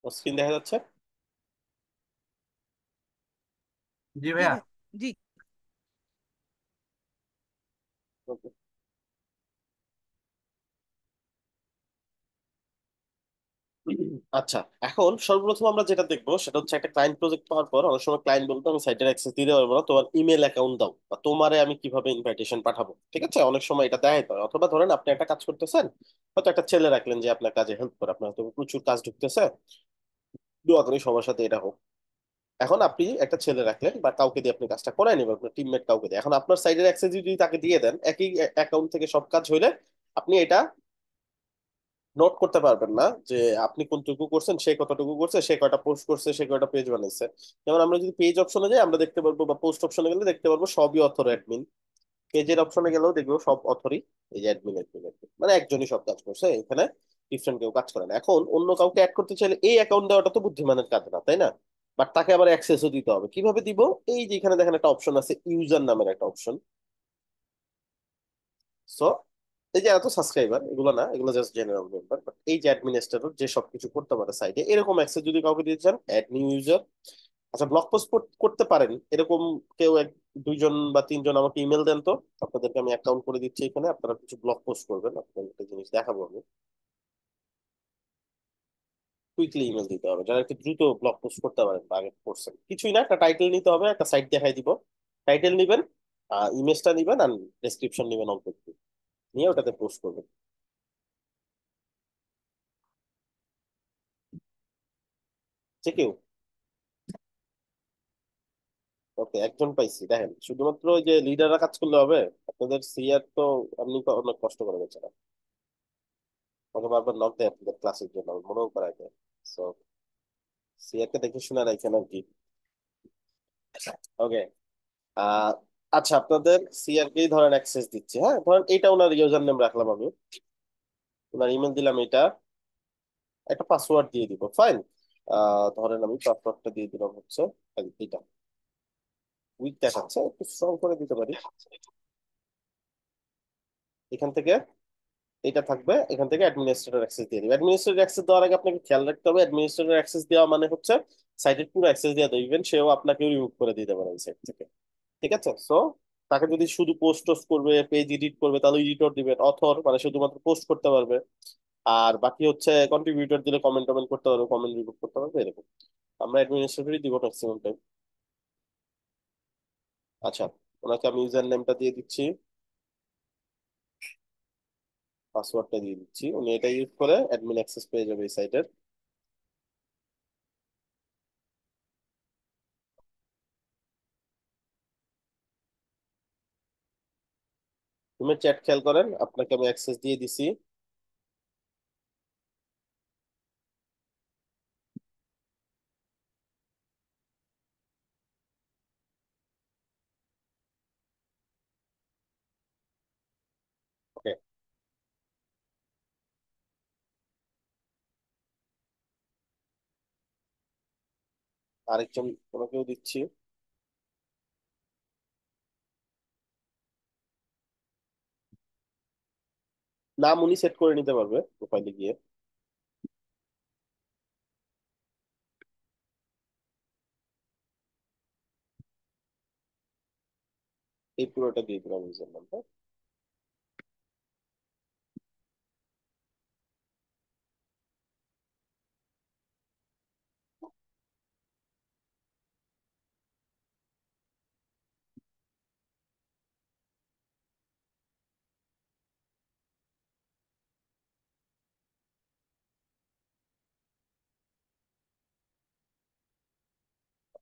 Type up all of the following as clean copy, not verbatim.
Screen দেখা যাচ্ছে? জি জি ভাইয়া। ভাই। জি। Okay. আচ্ছা, এখন সর্বপ্রথম আমরা যেটা দেখবো সেটা হচ্ছে একটা ক্লায়েন্ট প্রজেক্ট পাওয়ার পর অনেক সময় ক্লায়েন্ট বলতো আমি সাইটের অ্যাক্সেস দিতে পারবো না, তোমার ইমেল অ্যাকাউন্ট দাও বা তোমারে আমি কিভাবে ইনভাইটেশন পাঠাবো। ঠিক আছে, অনেক সময় এটা দেয় তো। অথবা ধরেন আপনি একটা কাজ করতেছেন, হয়তো একটা ছেলে রাখলেন যে আপনার কাজে হেল্প করে, আপনার হয়তো প্রচুর কাজ ঢুকতেছে, দোয়া করি সবার সাথে এটা হোক। এখন আপনি একটা ছেলে রাখলেন বা কাউকে দিয়ে আপনি কাজটা করাই নেবেন, আপনার টিমমেট কাউকে দিয়ে। এখন আপনার সাইডের অ্যাক্সেস যদি তাকে দিয়ে দেন, একই অ্যাকাউন্ট থেকে সব কাজ হইলে আপনি এটা নোট করতে পারবেন না যে আপনি কোনটুকু করছেন, সে কতটুকু করছে, সে কয়টা পোস্ট করছে, সে কয়টা পেজ বানাইছে। যেমন আমরা যদি পেজ অপশনে যাই আমরা দেখতে পারবো, বা পোস্ট অপশনে গেলে দেখতে পারবো সবই অথর অ্যাডমিন। পেজের অপশনে গেলেও দেখবো সব অথরই এই যে অ্যাডমিন অ্যাডমিন অ্যাডমিন, মানে একজনই সব কাজ করছে এখানে, ডিফারেন্ট কেউ কাজ করে না। এখন অন্য কাউকে অ্যাড করতে চাইলে এই অ্যাকাউন্ট দেওয়াটা তো বুদ্ধিমানের কাজ না, তাই না? বাট তাকে আবার অ্যাক্সেসও দিতে হবে। কিভাবে দিব? এই যে এখানে দেখেন একটা অপশন আছে, ইউজার নামের একটা অপশন। সো এই যে এত সাবস্ক্রাইবার এগুলো না, এগুলো জাস্ট জেনারেল মেম্বার, বাট এই যে অ্যাডমিনিস্ট্রেটর যে সবকিছু করতে পারে সাইডে, এরকম অ্যাক্সেস যদি কাউকে দিতে চান, অ্যাড নিউ ইউজার। আচ্ছা, ব্লগ পোস্ট করতে পারেন এরকম কেউ দুইজন বা তিনজন আমাকে ইমেল দেন তো, আপনাদেরকে আমি অ্যাকাউন্ট করে দিচ্ছি এখানে, আপনারা কিছু ব্লগ পোস্ট করবেন, আপনাদের একটা জিনিস দেখাবো আমি। কুইকলি ইমেল দিতে হবে যারা একটু দ্রুত ব্লগ পোস্ট করতে পারেন বা আগে করছেন। কিছুই না, একটা টাইটেল নিতে হবে, একটা সাইট দেখাই দিব। টাইটেল নিবেন, ইমেজটা নিবেন, আর ডেসক্রিপশন নিবেন অল্প একটু, নিয়ে ওটাতে পোস্ট করবেন। যে কেউ। ওকে, একজন পাইছি দেখেন, শুধুমাত্র ওই যে লিডাররা কাজ করলে হবে? আপনাদের সিআর তো এমনি অনেক কষ্ট করে বেচারা, ওকে বারবার নক দেয় আপনাদের ক্লাসের জন্য, মনেও করায় দেয়। সো সিআর কে দেখে শুনে রাখেন আর কি। ওকে। আহ আচ্ছা, আপনাদের সিআর কেই ধরেন অ্যাক্সেস দিচ্ছে, হ্যাঁ ধরেন এটা ওনার ইউজার নেম রাখলাম আমি, ওনার ইমেল দিলাম এটা, একটা পাসওয়ার্ড দিয়ে দিব, ফাইন। ধরেন আমি পাসওয়ার্ডটা দিয়ে দিলাম হচ্ছে এটা, উইক দেখাচ্ছে, একটু স্ট্রং করে দিতে পারি। এখান থেকে এটা থাকবে, এখান থেকে অ্যাডমিনিস্ট্রেটর অ্যাক্সেস দিয়ে দিবে। অ্যাডমিনিস্ট্রেটর অ্যাক্সেস দেওয়ার আগে আপনাকে খেয়াল রাখতে হবে, অ্যাডমিনিস্ট্রেটর অ্যাক্সেস দেওয়া মানে হচ্ছে সাইটের পুরো অ্যাক্সেস দিয়ে দিবেন, সেও আপনাকে রিমুভ করে দিতে পারে এই সাইট থেকে। ঠিক আছে, সো তাকে যদি শুধু পোস্ট টোস্ট করবে, পেজ এডিট করবে, তাহলে এডিটর দিবেন। অথর মানে শুধুমাত্র পোস্ট করতে পারবে, আর বাকি হচ্ছে কন্ট্রিবিউটর দিলে কমেন্ট টমেন্ট করতে পারবে, কমেন্ট রিমুভ করতে পারবে, এরকম। আমরা অ্যাডমিনিস্ট্রেটরই দিব ম্যাক্সিমাম টাইম। আচ্ছা, ওনাকে আমি ইউজার নেমটা দিয়ে দিচ্ছি, পাসওয়ার্ডটা দিয়ে দিচ্ছি, উনি এটা ইউজ করে অ্যাডমিন অ্যাক্সেস পেয়ে যাবে এই সাইটের। তুমি চ্যাট খেয়াল করেন, আপনাকে আমি অ্যাক্সেস দিয়ে দিছি। ওকে, আরেকজন ওনাকেও দিচ্ছি। নাম উনি সেট করে নিতে পারবে প্রোফাইলে গিয়ে। এই পুরোটা দিয়ে দিলাম ইউজার নামটা।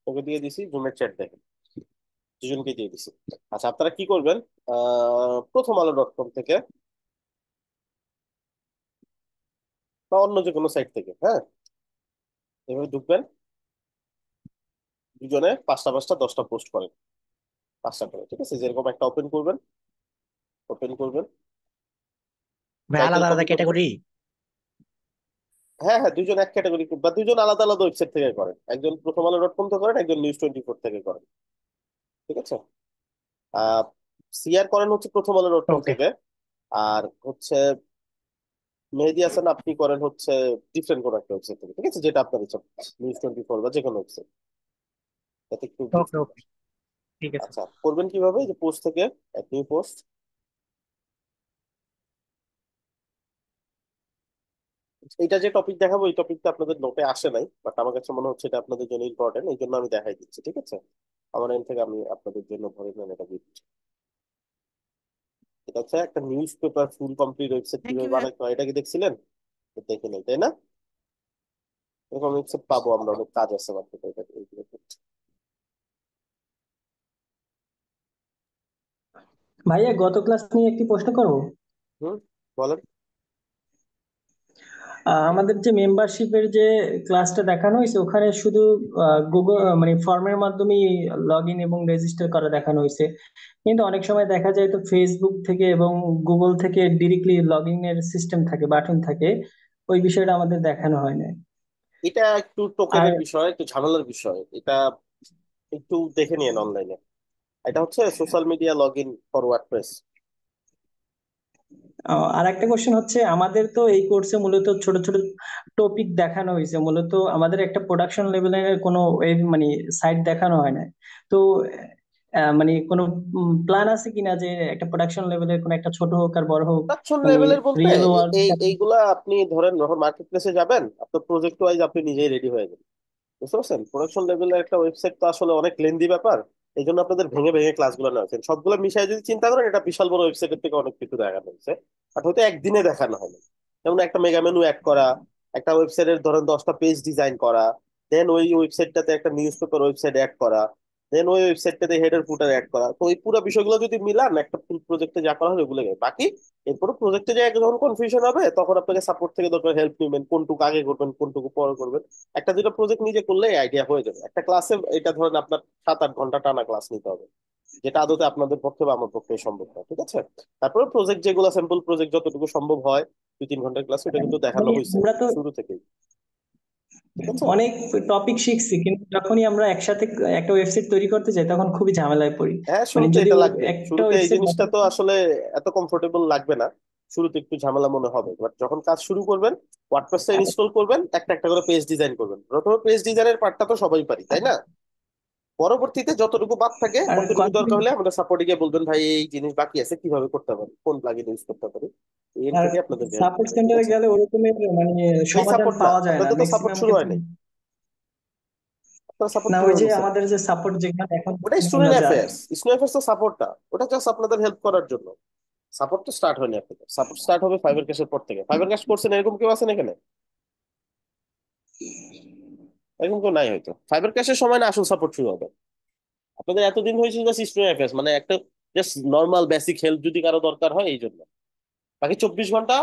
ওকে দিয়ে দিছি, জুমের চ্যাট দেখেন, দুজনকে দিয়ে দিছি। আচ্ছা, আপনারা কি করবেন, প্রথম আলো ডট কম থেকে বা অন্য যে কোনো সাইট থেকে, হ্যাঁ, এভাবে ঢুকবেন, দুজনে পাঁচটা পাঁচটা 10টা পোস্ট করেন, পাঁচটা করে, ঠিক আছে? যেরকম একটা ওপেন করবেন, ওপেন করবেন, ভাই টাইটেল আলাদা আলাদা কপি করবেন। ক্যাটাগরি? হ্যাঁ হ্যাঁ, দুজন এক ক্যাটাগরি বা দুজন আলাদা আলাদা ওয়েবসাইট থেকে করেন, একজন প্রথম আলো ডট কম থেকে করেন, একজন নিউজ 24 থেকে করেন। ঠিক আছে। আহ সিআর করেন হচ্ছে প্রথম আলো ডট কম ওকে। থেকে। আর হচ্ছে মেহেদি হাসান আপনি করেন হচ্ছে ডিফারেন্ট কোন একটা ওয়েবসাইট থেকে, ঠিক আছে, যেটা আপনার ইচ্ছা, নিউজ 24 বা যে কোনো ওয়েবসাইট, যাতে একটু ভিউজ ওকে থাকে। ওকে, ঠিক আছে। আচ্ছা, করবেন কিভাবে? এই যে পোস্ট থেকে এক নিউ পোস্ট, এটা যে টপিক দেখাবো এই টপিকটা আপনাদের নোটে আসে নাই, বাট আমার কাছে মনে হচ্ছে এটা আপনাদের জন্য ইম্পর্টেন্ট, এই জন্য আমি দেখাই দিচ্ছি, ঠিক আছে। আমার এন্ড থেকে আমি আপনাদের জন্য ধরে নেন এটা দিচ্ছি। এটা হচ্ছে একটা news paper full complete website thank কিভাবে ইউ ভাইয়া। বানাতে হয়, এটা কি দেখছিলেন? তো দেখে নেই, তাই না? এরকম ওয়েবসাইট পাবো আমরা, অনেক কাজ আছে মার্কেটে এটা এইগুলো করতে। ভাইয়া, গত ক্লাস নিয়ে একটি প্রশ্ন করব। হুম, বলেন। আমাদের যে মেম্বারশিপের যে ক্লাসটা দেখানো হয়েছে ওখানে শুধু গুগল মানে ফর্মের মাধ্যমে লগ ইন এবং রেজিস্টার করা দেখানো হয়েছে, কিন্তু অনেক সময় দেখা যায় তো ফেসবুক থেকে এবং গুগল থেকে ডিরেক্টলি লগ ইন এর সিস্টেম থাকে, বাটন থাকে, ওই বিষয়টা আমাদের দেখানো হয় না। এটা একটু আর টোকেনের বিষয়, একটু ঝামেলার বিষয় এটা, একটু দেখে নিন অনলাইনে। এটা হচ্ছে social media log in for WordPress. আর একটা কোশ্চেন হচ্ছে, আমাদের তো এই কোর্সে মূলত ছোট ছোট টপিক দেখানো হয়েছে, মূলত আমাদের একটা প্রোডাকশন লেভেলের কোনো ওয়েব মানে সাইট দেখানো হয় না। তো মানে কোনো প্ল্যান আছে কিনা যে একটা প্রোডাকশন লেভেলের কোনো একটা, ছোট হোক আর বড় হোক, প্রোডাকশন মানে লেভেলের বলতে রিয়েল ওয়ার্ল্ড। এইগুলা আপনি ধরেন যখন মার্কেট প্লেসে যাবেন, আপনার প্রজেক্ট ওয়াইজ আপনি নিজেই রেডি হয়ে যাবেন, বুঝতে পারছেন। প্রোডাকশন লেভেলের একটা ওয়েবসাইট তো আসলে অনেক লেন্দি ব্যাপার, এই জন্য আপনাদের ভেঙে ভেঙে ক্লাসগুলো নেওয়া হয়েছে। সবগুলো মিশাই যদি চিন্তা করেন, এটা বিশাল বড় ওয়েবসাইটের থেকে অনেক কিছু দেখানো হয়েছে, আর হয়তো একদিনে দেখানো হয় না। যেমন একটা মেগা মেনু অ্যাড করা, একটা ওয়েবসাইটের ধরেন 10টা পেজ ডিজাইন করা, দেন ওই ওয়েবসাইটটাতে একটা নিউজ পেপার ওয়েবসাইট অ্যাড করা, দেন ওই ওয়েবসাইটটাতে হেডার ফুটার অ্যাড করা, তো এই পুরো বিষয়গুলো যদি মিলান একটা ফুল প্রজেক্টে যা করা হয় ওগুলো বাকি। এরপরে প্রজেক্টে যে যখন কনফিউশন হবে তখন আপনাকে সাপোর্ট থেকে দরকার হেল্প নেবেন, কোনটুকু আগে করবেন কোনটুকু পরে করবেন। একটা দুটো প্রজেক্ট নিজে করলে আইডিয়া হয়ে যাবে। একটা ক্লাসে এটা ধরেন আপনার 7-8 ঘন্টা টানা ক্লাস নিতে হবে, যেটা আদতে আপনাদের পক্ষে বা আমার পক্ষে সম্ভব না, ঠিক আছে। তারপরে প্রজেক্ট যেগুলো স্যাম্পল প্রজেক্ট যতটুকু সম্ভব হয় 2-3 ঘন্টার ক্লাস, এটা কিন্তু দেখানো মানে হয়েছে আমরা তো শুরু থেকেই, ঠিক আছে। অনেক টপিক শিখছি, কিন্তু যখনই আমরা একসাথে একটা ওয়েবসাইট তৈরি করতে যাই তখন খুবই ঝামেলায় পড়ি। হ্যাঁ, মানে শুরুতে যদি এটা লাগবে, একটা শুরুতে এই ওয়েবসাইট, জিনিসটা তো আসলে এত কমফোর্টেবল লাগবে না। শুরুতে একটু ঝামেলা মনে হবে, বাট যখন কাজ শুরু করবেন, ওয়ার্ডপ্রেসটা ইনস্টল করবেন, একটা একটা করে পেজ ডিজাইন করবেন। প্রথমে পেজ ডিজাইনের পার্টটা তো সবাই পারি, তাই না? পরবর্তীতে যতটুকু বাদ থাকে আর অতটুকু দরকার হলে আমাদের সাপোর্টে গিয়ে বলবেন, ভাই এই জিনিস বাকি আছে, কিভাবে করতে পারি, কোন প্লাগইন ইউজ করতে পারি, এর আর থেকে আপনাদের হেল্প সাপোর্ট করবে, ঠিক সেন্টারে আছে। গেলে ওরকমের মানে এই সমাধান সাপোর্ট না, পাওয়া যায় না আপনাদের তো সাপোর্ট ম্যাক্সিমাম শুরু হয় ক্ষেত্রে। নাই, আপনারা সাপোর্ট না, ওই কিভাবে যে নিছেন? আমাদের যে সাপোর্ট যেখানে এখন ওটা আমরা স্টুডেন্ট যাই। অ্যাফেয়ার্স, স্টুডেন্ট অ্যাফেয়ার্স তো সাপোর্টটা, ওটা জাস্ট আপনাদের হেল্প করার জন্য। সাপোর্ট তো স্টার্ট হয়নি আপনাদের, সাপোর্ট স্টার্ট হবে ফাইবার ক্যাশের পর থেকে। ফাইবার ক্যাশ করছেন এরকম কেউ আছেন এখানে? এরকম কেউ নাই হয়তো। ফাইবার ক্যাশের সময় না আসল সাপোর্ট শুরু হবে। আপনাদের এতদিন হয়েছে জাস্ট স্টুডেন্ট অ্যাফেয়ার্স, মানে একটা জাস্ট নর্মাল বেসিক হেল্প যদি কারো দরকার হয় এই জন্য। বাকি 24 ঘন্টা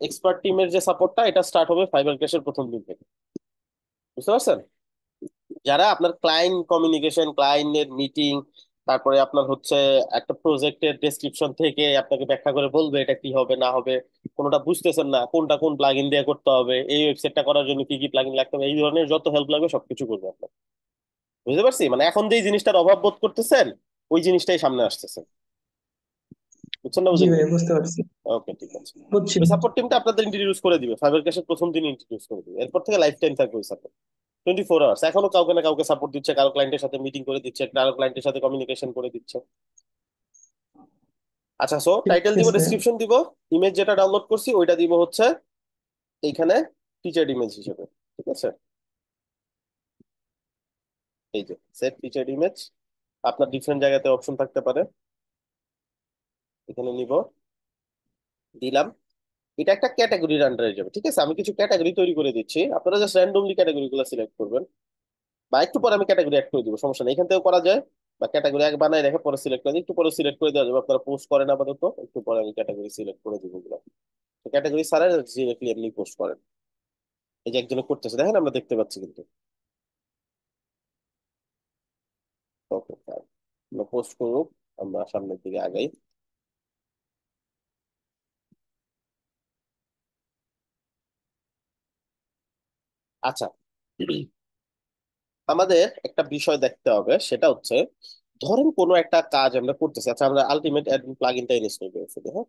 এক্সপার্ট টিমের যে সাপোর্টটা, এটা স্টার্ট হবে ফাইবার ক্যাশের প্রথম দিন থেকে, বুঝতে পারছেন। যারা আপনার ক্লায়েন্ট কমিউনিকেশন, ক্লায়েন্টের মিটিং, তারপরে আপনার হচ্ছে একটা প্রজেক্টের ডেসক্রিপশন থেকে আপনাকে ব্যাখ্যা করে বলবে এটা কি হবে না হবে, কোনটা বুঝতেছেন না, কোনটা কোন প্লাগইন দিয়ে করতে হবে, এই ওয়েবসাইটটা করার জন্য কি কি প্লাগইন লাগতে হবে, এই ধরনের যত হেল্প লাগবে সবকিছু করবে আপনার। বুঝতে পারছি, মানে এখন যে জিনিসটার অভাব বোধ করতেছেন ওই জিনিসটাই সামনে আসতেছে, বুঝছেন না জি বুঝেননি? ভাই, বুঝতে পারছি। ওকে, ঠিক আছে। বুঝছি। ওই সাপোর্ট টিমটা আপনাদের ইন্ট্রোডিউস করে দিবে, ফাইবার ক্যাশের প্রথম দিন ইন্ট্রোডিউস করে দিবে, এরপর থেকে লাইফ টাইম থাকবে ওই সাপোর্ট। 24 আওয়ার্স এখনো কাউকে না কাউকে সাপোর্ট দিচ্ছে, কারো ক্লায়েন্টের সাথে মিটিং করে দিচ্ছে, কারো ক্লায়েন্টের সাথে কমিউনিকেশন করে দিচ্ছে। আচ্ছা, সো ঠিক টাইটেল দিব, আছে। ডেসক্রিপশন দিব, ইমেজ যেটা ডাউনলোড করছি ওইটা দিব হচ্ছে এইখানে ফিচার্ড ইমেজ হিসেবে, ঠিক আছে। এই যে সেট ফিচার্ড ইমেজ, আপনার ডিফারেন্ট জায়গাতে অপশন থাকতে পারে, এখানে নিব, দিলাম। এটা একটা ক্যাটাগরির আন্ডারে যাবে, ঠিক আছে। আমি কিছু ক্যাটাগরি তৈরি করে দিচ্ছি, আপনারা জাস্ট র্যান্ডমলি ক্যাটাগরি গুলো সিলেক্ট করবেন, বা একটু পরে আমি ক্যাটাগরি অ্যাড করে দিব, সমস্যা নেই, এখান থেকেও করা যায়। বা ক্যাটাগরি এক বানায় রেখে পরে সিলেক্ট করে দিই, একটু পরে সিলেক্ট করে দেওয়া যাবে, আপনারা পোস্ট করেন আপাতত, একটু পরে আমি ক্যাটাগরি সিলেক্ট করে দিব এগুলো। ক্যাটাগরি ছাড়া ডিরেক্টলি এমনি পোস্ট করেন, এই যে একজনে করতেছে দেখেন, আমরা দেখতে পাচ্ছি কিন্তু। ওকে, আমরা পোস্ট করুক, আমরা সামনের দিকে আগাই। আচ্ছা, আমাদের একটা বিষয় দেখতে হবে, সেটা হচ্ছে ধরেন কোনো একটা কাজ আমরা করতেছি। আচ্ছা, আমরা আলটিমেট অ্যাডমিন প্লাগইনটা ইনস্টল করে ফেলি, হ্যাঁ।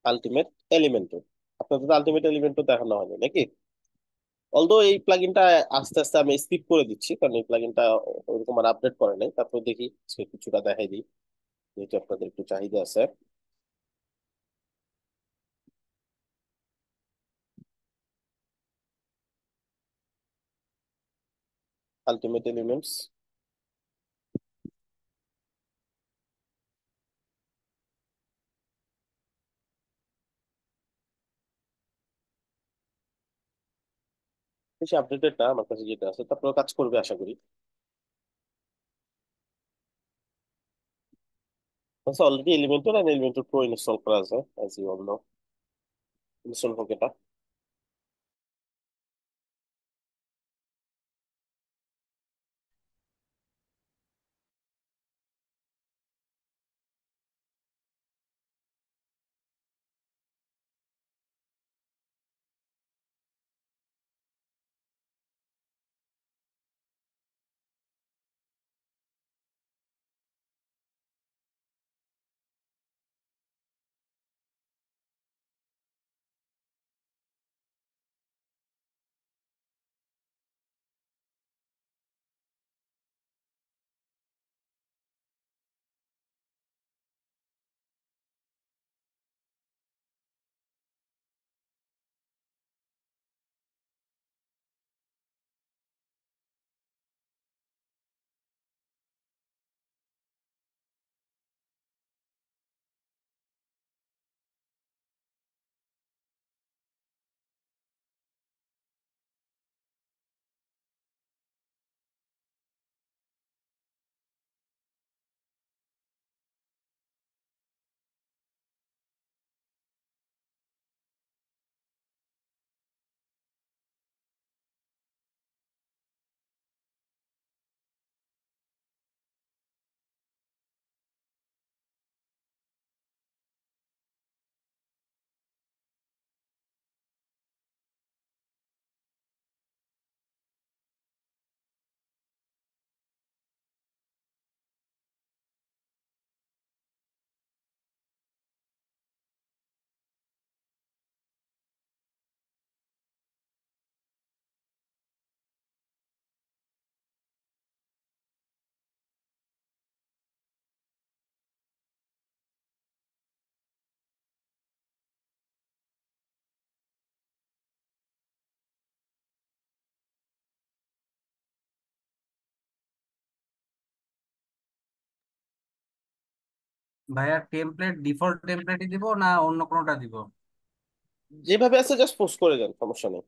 Ultimate Elementor. আপনাদের তো আলটিমেট এলিমেন্টর দেখানো হয়নি নাকি? অলদো এই প্লাগইনটা আস্তে আস্তে আমি স্কিপ করে দিচ্ছি, কারণ এই প্লাগইনটা ওরকম আর আপডেট করে নাই। তারপর দেখি সে কিছুটা দেখাই দিই, যেহেতু আপনাদের একটু চাহিদা আছে। আলটিমেট এলিমেন্টস, বেশি আপডেটেড না আমার কাছে যেটা আছে, তারপরে কাজ করবে আশা করি। আচ্ছা, অলরেডি এলিমেন্টর আর এলিমেন্টর প্রো ইনস্টল করা আছে, as you all know. Install হোক এটা। ভাইয়া টেমপ্লেট ডিফল্ট টেমপ্লেটই দিব না অন্য কোনোটা দিব? যেভাবে আছে জাস্ট পোস্ট করে দেন, সমস্যা নেই।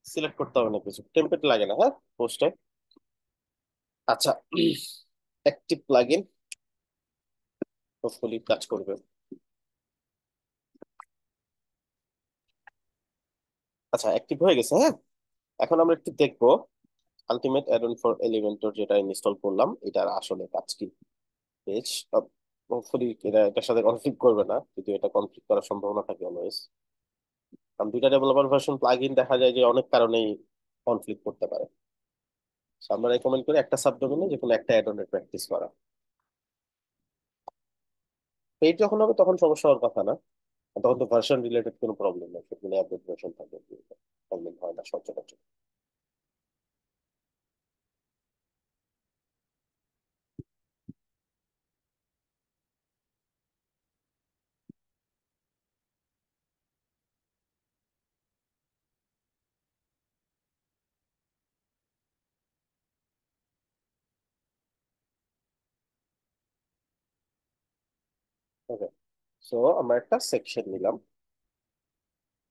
সিলেক্ট করতে হবে না, কিছু টেমপ্লেট লাগে না, হ্যাঁ, পোস্টে। আচ্ছা, অ্যাক্টিভ প্লাগইন, হোপফুলি কাজ করবে। আচ্ছা, অ্যাক্টিভ হয়ে গেছে, হ্যাঁ। এখন আমরা একটু দেখবো ultimate add on for Elementor যেটা ইনস্টল করলাম, এটার আসলে কাজ কি। পেজ, হোপফুলি এটার সাথে কনফ্লিক্ট করবে না, যদি এটা কনফ্লিক্ট করার সম্ভাবনা থাকে অলওয়েজ। কারণ দুইটা ডেভেলপার ভার্সন প্লাগইন দেখা যায় যে অনেক কারণেই কনফ্লিক্ট করতে পারে। So আমরা রেকমেন্ড করি একটা সাবডোমেনে যে কোনো একটা অ্যাড অনের প্র্যাকটিস করা। পেজ যখন হবে তখন সমস্যা হওয়ার কথা না, তখন তো ভার্সন রিলেটেড কোনো প্রবলেম নেই, সেগুলো আপডেট ভার্সন থাকে, প্রবলেম হয় না সচরাচর। ওকে, সো আমরা একটা সেকশন নিলাম।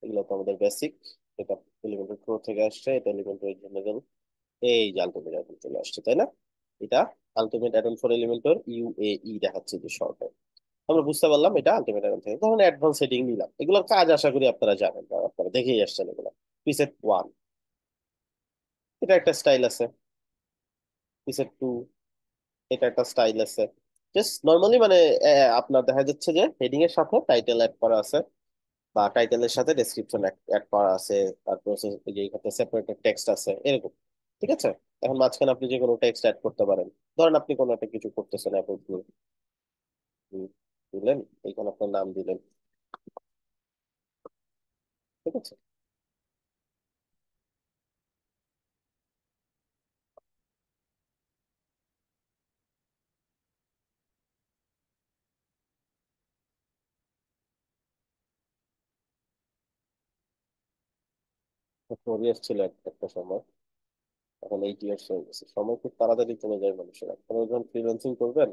এগুলো তো আমাদের বেসিক। এটা এলিমেন্টের প্রো থেকে আসছে, এটা এলিমেন্টের জেনারেল। এই যে আলটিমেট অ্যাডন চলে আসছে, তাই না? এটা ultimate add-on for Elementor UAE দেখাচ্ছে যে শর্ট। আমরা বুঝতে পারলাম এটা আলটিমেট অ্যাডন থেকে। তখন অ্যাডভান্স সেটিং নিলাম, এগুলোর কাজ আশা করি আপনারা জানেন বা আপনারা দেখেই আসছেন এগুলো। প্রিসেট 1, এটা একটা স্টাইল আছে। প্রিসেট 2, এটা একটা স্টাইল আছে। জাস্ট নর্মালি মানে আপনার দেখা যাচ্ছে যে হেডিং এর সাথে টাইটেল অ্যাড করা আছে, বা টাইটেলের সাথে ডেসক্রিপশন অ্যাড করা আছে। তারপর এই যে এখানে সেপারেটেড টেক্সট আছে, এরকম। ঠিক আছে। এখন মাঝখানে আপনি যে কোনো টেক্সট অ্যাড করতে পারেন। ধরেন আপনি কোনো একটা কিছু করতেছেন অ্যাপল দিলেন, এখানে আপনার নাম দিলেন, ঠিক আছে। ফোর ইয়ার্স ছিল একটা সময়, এখন 8 ইয়ার্স হয়ে গেছে। সময় খুব তাড়াতাড়ি চলে যায় মানুষের। এখন যখন ফ্রিল্যান্সিং করবেন,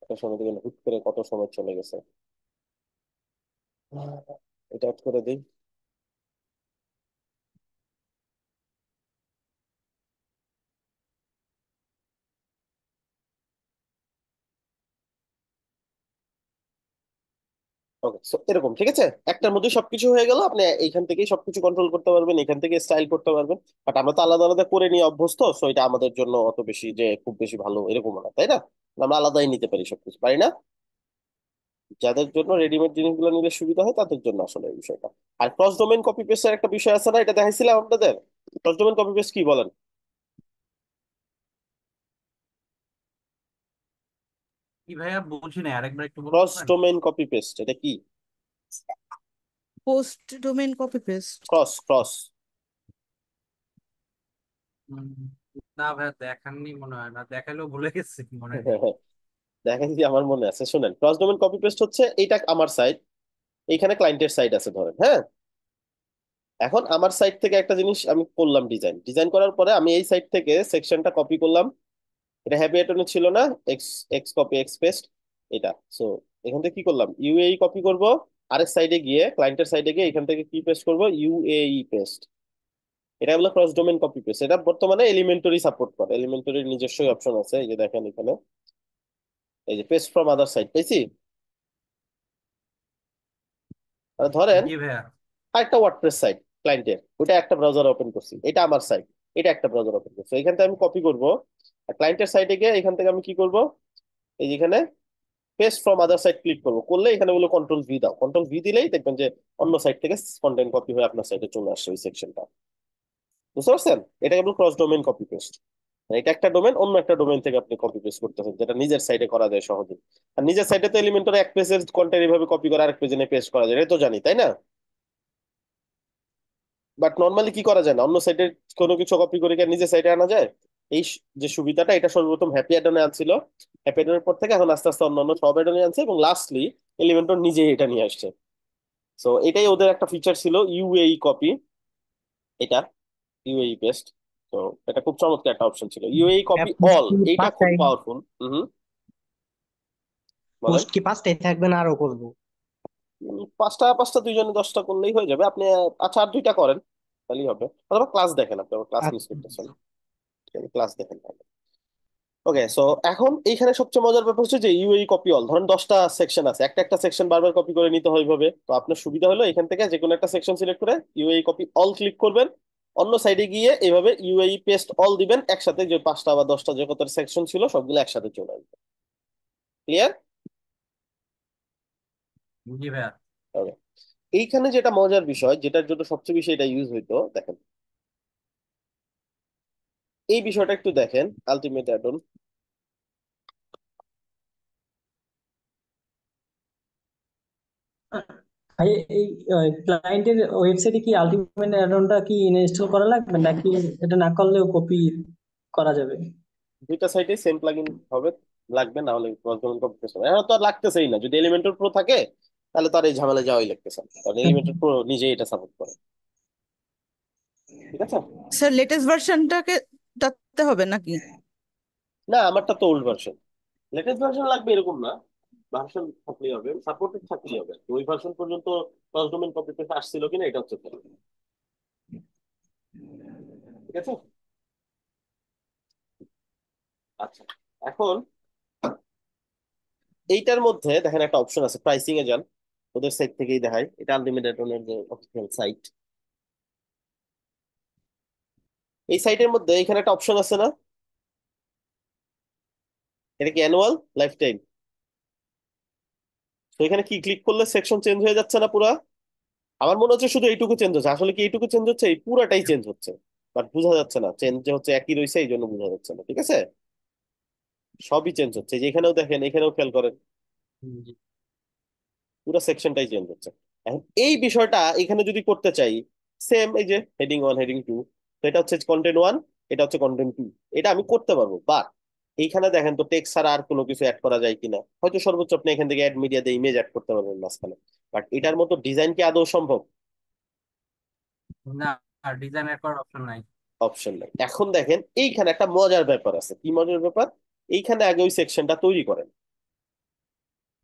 একটা সময় দেখবেন হুট করে কত সময় চলে গেছে। এটা অ্যাড করে দিই। ওকে, সো এরকম ঠিক আছে, একটার মধ্যে সবকিছু হয়ে গেল। আপনি এইখান থেকেই সবকিছু কন্ট্রোল করতে পারবেন, এখান থেকে স্টাইল করতে পারবেন। বাট আমরা তো আলাদা আলাদা করে নিয়ে অভ্যস্ত, সো এটা আমাদের জন্য অত বেশি যে খুব বেশি ভালো এরকম না, তাই না? আমরা আলাদাই নিতে পারি সবকিছু, পারি না? যাদের জন্য রেডিমেড জিনিসগুলো নিলে সুবিধা হয় তাদের জন্য আসলে এই বিষয়টা। আর ক্রস ডোমেইন কপি পেস্টের একটা বিষয় আছে না, এটা দেখাইছিলাম আপনাদের। ক্রস ডোমেইন কপি পেস্ট কি বলেন? কি ভাইয়া বুঝি না, আরেকবার একটু ক্রস বলবেন? ডোমেইন কপি পেস্ট এটা কি? Post domain copy paste. Cross cross um, না ভাইয়া দেখাননি মনে হয়, না দেখালেও ভুলে গেছি মনে নেই। দেখেন কি, আমার মনে আছে, শুনেন। ক্রস ডোমেইন কপি পেস্ট হচ্ছে এইটা আমার সাইট, এইখানে ক্লায়েন্টের সাইট আছে ধরেন, হ্যাঁ। এখন আমার সাইট থেকে একটা জিনিস আমি করলাম, ডিজাইন ডিজাইন করার পরে আমি এই সাইট থেকে সেকশনটা কপি করলাম। এটা হ্যাপি অ্যাটর্নে ছিল না, X X copy X paste এটা। সো এখান থেকে কি করলাম, ইউএই কপি করব, আরেক সাইডে গিয়ে ক্লায়েন্টের সাইডে গিয়ে এখান থেকে কি পেস্ট করব, ইউএই পেস্ট। এটা হলো ক্রস ডোমেন কপি পেস্ট। এটা বর্তমানে এলিমেন্টরি সাপোর্ট করে, এলিমেন্টরির নিজস্ব অপশন আছে, এই যে দেখেন এখানে, এই যে পেস্ট ফ্রম আদার সাইট পেয়েছি। আর ধরেন জি ভাইয়া। আরেকটা ওয়ার্ডপ্রেস সাইট ক্লায়েন্টের, ওটা একটা ব্রাউজার ওপেন করছি, এটা আমার সাইট, এটা একটা ব্রাউজার ওপেন করছি, এখান থেকে আমি কপি করব। আর ক্লায়েন্টের সাইটে গিয়ে এখান থেকে আমি কি করব, এই যেখানে paste from other site click করবো, করলে এখানে বলে কন্ট্রোল ভি দাও, কন্ট্রোল ভি দিলেই দেখবেন যে অন্য সাইট থেকে কন্টেন্ট কপি হয়ে আপনার সাইটে চলে আসছে ওই সেকশনটা। বুঝতে পারছেন? এটা কেবল ক্রস ডোমেইন কপি পেস্ট। এটা একটা ডোমেন অন্য একটা ডোমেন থেকে আপনি কপি পেস্ট করতেছেন, যেটা নিজের সাইটে করা যায় সহজে। আর নিজের সাইটে তো এলিমেন্টরে এক পেজের কন্টেন্ট এইভাবে কপি করে আরেক পেজে পেস্ট করা যায়, এটা তো জানি, তাই না? বাট নর্মালি কি করা যায় না, অন্য সাইটে কোনো কিছু কপি করে কি আর নিজের সাইটে আনা যায়? এই যে সুবিধাটা, এটা সর্বপ্রথম হ্যাপি অ্যাডনে আনছিল। হ্যাপি অ্যাডনের পর থেকে এখন আস্তে আস্তে অন্যান্য সব অ্যাডনে আনছে, এবং লাস্টলি এলিমেন্টর নিজেই এটা নিয়ে আসছে। সো এটাই ওদের একটা ফিচার ছিল, ইউএই কপি, এটা ইউএই পেস্ট। তো এটা খুব চমৎকার একটা অপশন ছিল, ইউএই কপি পোস্ট অল, কি এইটা খুব পাঁচটাই পাওয়ারফুল। হুম, বলেন। পোস্ট কি পাঁচটাই থাকবে না আরো করবো? পাঁচটা পাঁচটা দুইজনে 10টা করলেই হয়ে যাবে আপনি। আচ্ছা, আর দুইটা করেন তাহলেই হবে, অথবা ক্লাস দেখেন, আপনি ক্লাস মিস আচ্ছা করতেছেন, ক্লাস দেখেন তাহলে। ওকে, সো এখন এইখানে সবচেয়ে মজার ব্যাপার হচ্ছে যে ইউএই কপি অল, ধরেন 10টা সেকশন আছে, একটা একটা সেকশন বারবার কপি করে নিতে হয় ভাবে। তো আপনার সুবিধা হলো এখান থেকে যে কোনো একটা সেকশন সিলেক্ট করে ইউএই কপি অল ক্লিক করবেন, অন্য সাইডে গিয়ে এইভাবে ইউএই পেস্ট অল দিবেন, একসাথে যে 5টা বা 10টা যে কত সেকশন ছিল সবগুলো একসাথে চলে আসবে। ক্লিয়ার? জি ভাইয়া। ওকে, এইখানে যেটা মজার বিষয়, যেটার জন্য সবচেয়ে বেশি এটা ইউজ হইতো, দেখেন এই বিষয়টা একটু দেখেন, আলটিমেট অ্যাড অন। ভাই এই ক্লায়েন্টের ওয়েবসাইটে কি আলটিমেট অ্যাডনটা কি ইনস্টল করা লাগবে, নাকি এটা না করলেও কপি করা যাবে? দুইটা সাইটে সেম প্লাগইন হবে, লাগবে না হলে প্রবলেম করতেছে না। এখন তো আর লাগতেছেই না, যদি এলিমেন্টর প্রো থাকে তাহলে তো আর এই ঝামেলা যাওয়াই লাগতেছে না, কারণ এলিমেন্টর প্রো নিজেই এটা সাপোর্ট করে। ঠিক আছে। স্যার লেটেস্ট ভার্সনটাকে তাতে হবে নাকি? না, আমারটা তো ওল্ড ভার্সন, লেটেস্ট ভার্সন লাগবে এরকম না, ভার্সন থাকলেই হবে, সাপোর্টেড থাকলেই হবে। তো ওই ভার্সন পর্যন্ত ক্রস ডোমেইন কপি পেস্ট আসছিল কিনা এটা হচ্ছে problem। ঠিক আছে। আচ্ছা, এখন এইটার মধ্যে দেখেন একটা অপশন আছে, প্রাইসিং এ যান, ওদের সাইট থেকেই দেখায়, এটা আনলিমিটেড যে অফিসিয়াল সাইট। এই সাইটের মধ্যে এখানে একটা অপশন আছে না, এটা কি অ্যানুয়াল লাইফ টাইম? তো এখানে কি ক্লিক করলে সেকশন চেঞ্জ হয়ে যাচ্ছে না পুরা? আমার মনে হচ্ছে শুধু এইটুকু চেঞ্জ হচ্ছে, আসলে কি এইটুকু চেঞ্জ হচ্ছে, এই পুরাটাই চেঞ্জ হচ্ছে, বাট বোঝা যাচ্ছে না, চেঞ্জ যে হচ্ছে একই রয়েছে এই জন্য বোঝা যাচ্ছে না। ঠিক আছে, সবই চেঞ্জ হচ্ছে, যে এখানেও দেখেন, এখানেও খেয়াল করেন। জি। পুরো সেকশনটাই চেঞ্জ হচ্ছে। এখন এই বিষয়টা এখানে যদি করতে চাই, সেম এই যে হেডিং 1 হেডিং 2, তো এটা হচ্ছে কন্টেন্ট 1, এটা হচ্ছে কন্টেন্ট 2, এটা আমি করতে পারবো। বাট এইখানে দেখেন তো টেক্সট ছাড়া আর কোনো কিছু অ্যাড করা যায় কিনা, হয়তো সর্বোচ্চ আপনি এখান থেকে অ্যাড মিডিয়া দিয়ে ইমেজ অ্যাড করতে পারবেন মাঝখানে, বাট এটার মতো ডিজাইন কি আদৌ সম্ভব? না, আর ডিজাইন এড করার অপশন নাই। অপশন নাই। এখন দেখেন এইখানে একটা মজার ব্যাপার আছে। কি মজার ব্যাপার? এইখানে আগে ওই সেকশনটা তৈরি করেন,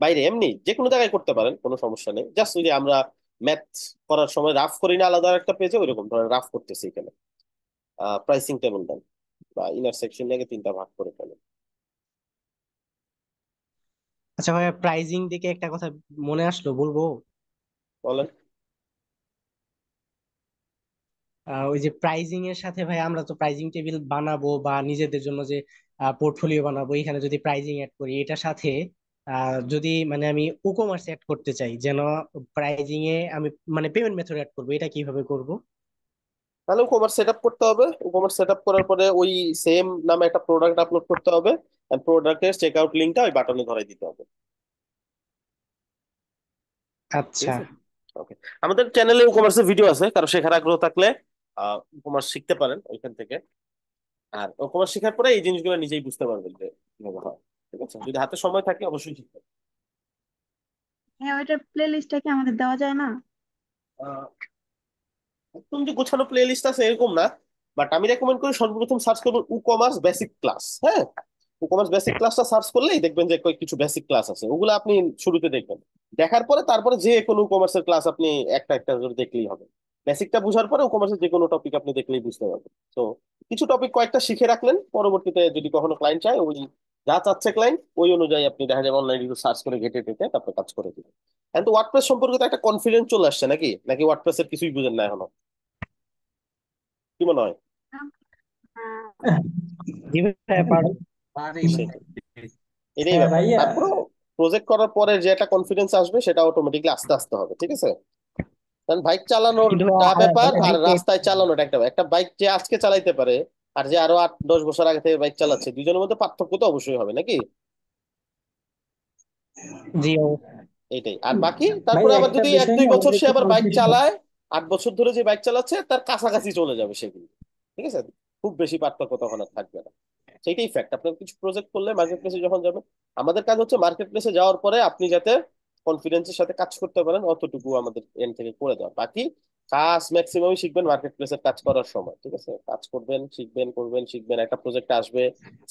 বাইরে এমনি যে কোনো জায়গায় করতে পারেন, কোনো সমস্যা নেই। জাস্ট ওই যে আমরা ম্যাথ করার সময় রাফ করি না আলাদা একটা পেজে, ওইরকম ধরেন রাফ করতেছি এখানে। প্রাইসিং টেবিল দেন বা ইনার সেকশন নিয়ে তিনটা ভাগ করে ফেলেন। আচ্ছা ভাইয়া, প্রাইজিং দিকে একটা কথা মনে আসলো, বলবো। বলেন। ওই যে প্রাইজিং এর সাথে ভাই, আমরা তো প্রাইজিং টেবিল বানাবো বা নিজেদের জন্য যে পোর্টফোলিও বানাবো, এখানে যদি প্রাইজিং অ্যাড করি, এটার সাথে যদি মানে আমি ই কমার্স অ্যাড করতে চাই, যেন প্রাইজিং এ আমি মানে পেমেন্ট মেথড অ্যাড করবো, এটা কিভাবে করব? তাহলে কমার্স সেট আপ করতে হবে। কমার্স সেট আপ করার পরে ওই সেম নামে একটা প্রোডাক্ট আপলোড করতে হবে, আর প্রোডাক্টের চেক আউট লিঙ্কটা ওই বাটনে ধরাই দিতে হবে। ঠিক আচ্ছা। আছে, ওকে। আমাদের চ্যানেলে কমার্সের ভিডিও আছে, কারো শেখার আগ্রহ থাকলে কমার্স শিখতে পারেন ওইখান থেকে। আর কমার্স শেখার পরে এই জিনিসগুলো নিজেই বুঝতে পারবেন যে কিভাবে হয়। ঠিক আছে, যদি হাতে সময় থাকে অবশ্যই শিখতে হ্যাঁ, ওইটার প্লে লিস্টটা কি আমাদের দেওয়া যায় না? পারেন। একদম যে গোছানো প্লে লিস্ট আছে এরকম না, বাট আমি রেকমেন্ড করি সর্বপ্রথম সার্চ করবেন ই কমার্স বেসিক ক্লাস। হ্যাঁ, ই কমার্স বেসিক ক্লাসটা সার্চ করলেই দেখবেন যে কিছু বেসিক ক্লাস আছে, ওগুলো আপনি শুরুতে দেখবেন। দেখার পরে তারপরে যে কোনো কমার্সের ক্লাস আপনি একটা একটা করে দেখলেই হবে। বেসিকটা বুঝার পরে ই কমার্সের যে কোনো টপিক আপনি দেখলেই বুঝতে পারবেন। তো কিছু টপিক কয়েকটা শিখে রাখলেন, পরবর্তীতে যদি কখনো ক্লায়েন্ট চায়, ওই যা চাচ্ছে ক্লায়েন্ট ওই অনুযায়ী আপনি দেখা যাবে অনলাইনে সার্চ করে ঘেটে টেটে তারপরে কাজ করে দিবেন। কিন্তু ওয়ার্ডপ্রেস সম্পর্কে তো একটা কনফিডেন্স চলে আসছে নাকি, নাকি ওয়ার্ডপ্রেসের কিছুই বুঝেন না এখনো? কি মনে হয়? হ্যাঁ। জি ভাইয়া, পারো। পারি সেটাই, ভাই। এটাই হ্যাঁ ব্যাপার। ভাইয়া। তারপরে প্রজেক্ট করার পরে যে একটা কনফিডেন্স আসবে সেটা অটোমেটিকলি আস্তে আস্তে হবে। ঠিক আছে, কারণ বাইক কিন্তু ভাইয়া, চালানোরটা ব্যাপার আর আরেকটা রাস্তায় চালানোটা একটা ব্যাপার। একটা বাইক যে আজকে চালাইতে পারে আর যে আরো 8-10 বছর আগে থেকে বাইক চালাচ্ছে, দুজনের মধ্যে পার্থক্য তো অবশ্যই হবে নাকি? জি এইটাই। আর বাকি ভাই তারপরে আবার একটা যদি এক বিষয় দুই নিয়ে বছর আমাদের সে একটু আবার বাইক কনফিউশন। চালায়, 8 বছর ধরে যে বাইক চালাচ্ছে তার কাছাকাছি চলে যাবে সেগুলো। ঠিক আছে, খুব বেশি পার্থক্য তখন আর থাকবে না। সেইটাই ফ্যাক্ট। আপনার কিছু প্রজেক্ট করলে মার্কেট প্লেসে যখন যাবেন, আমাদের কাজ হচ্ছে মার্কেট প্লেসে যাওয়ার পরে আপনি যাতে কনফিডেন্সের সাথে কাজ করতে পারেন, অতটুকু আমাদের এন্ড থেকে করে দেওয়া। বাকি কাজ ম্যাক্সিমামই শিখবেন মার্কেট প্লেসের কাজ করার সময়। ঠিক আছে, কাজ করবেন, শিখবেন, করবেন, শিখবেন, একটা প্রজেক্ট আসবে,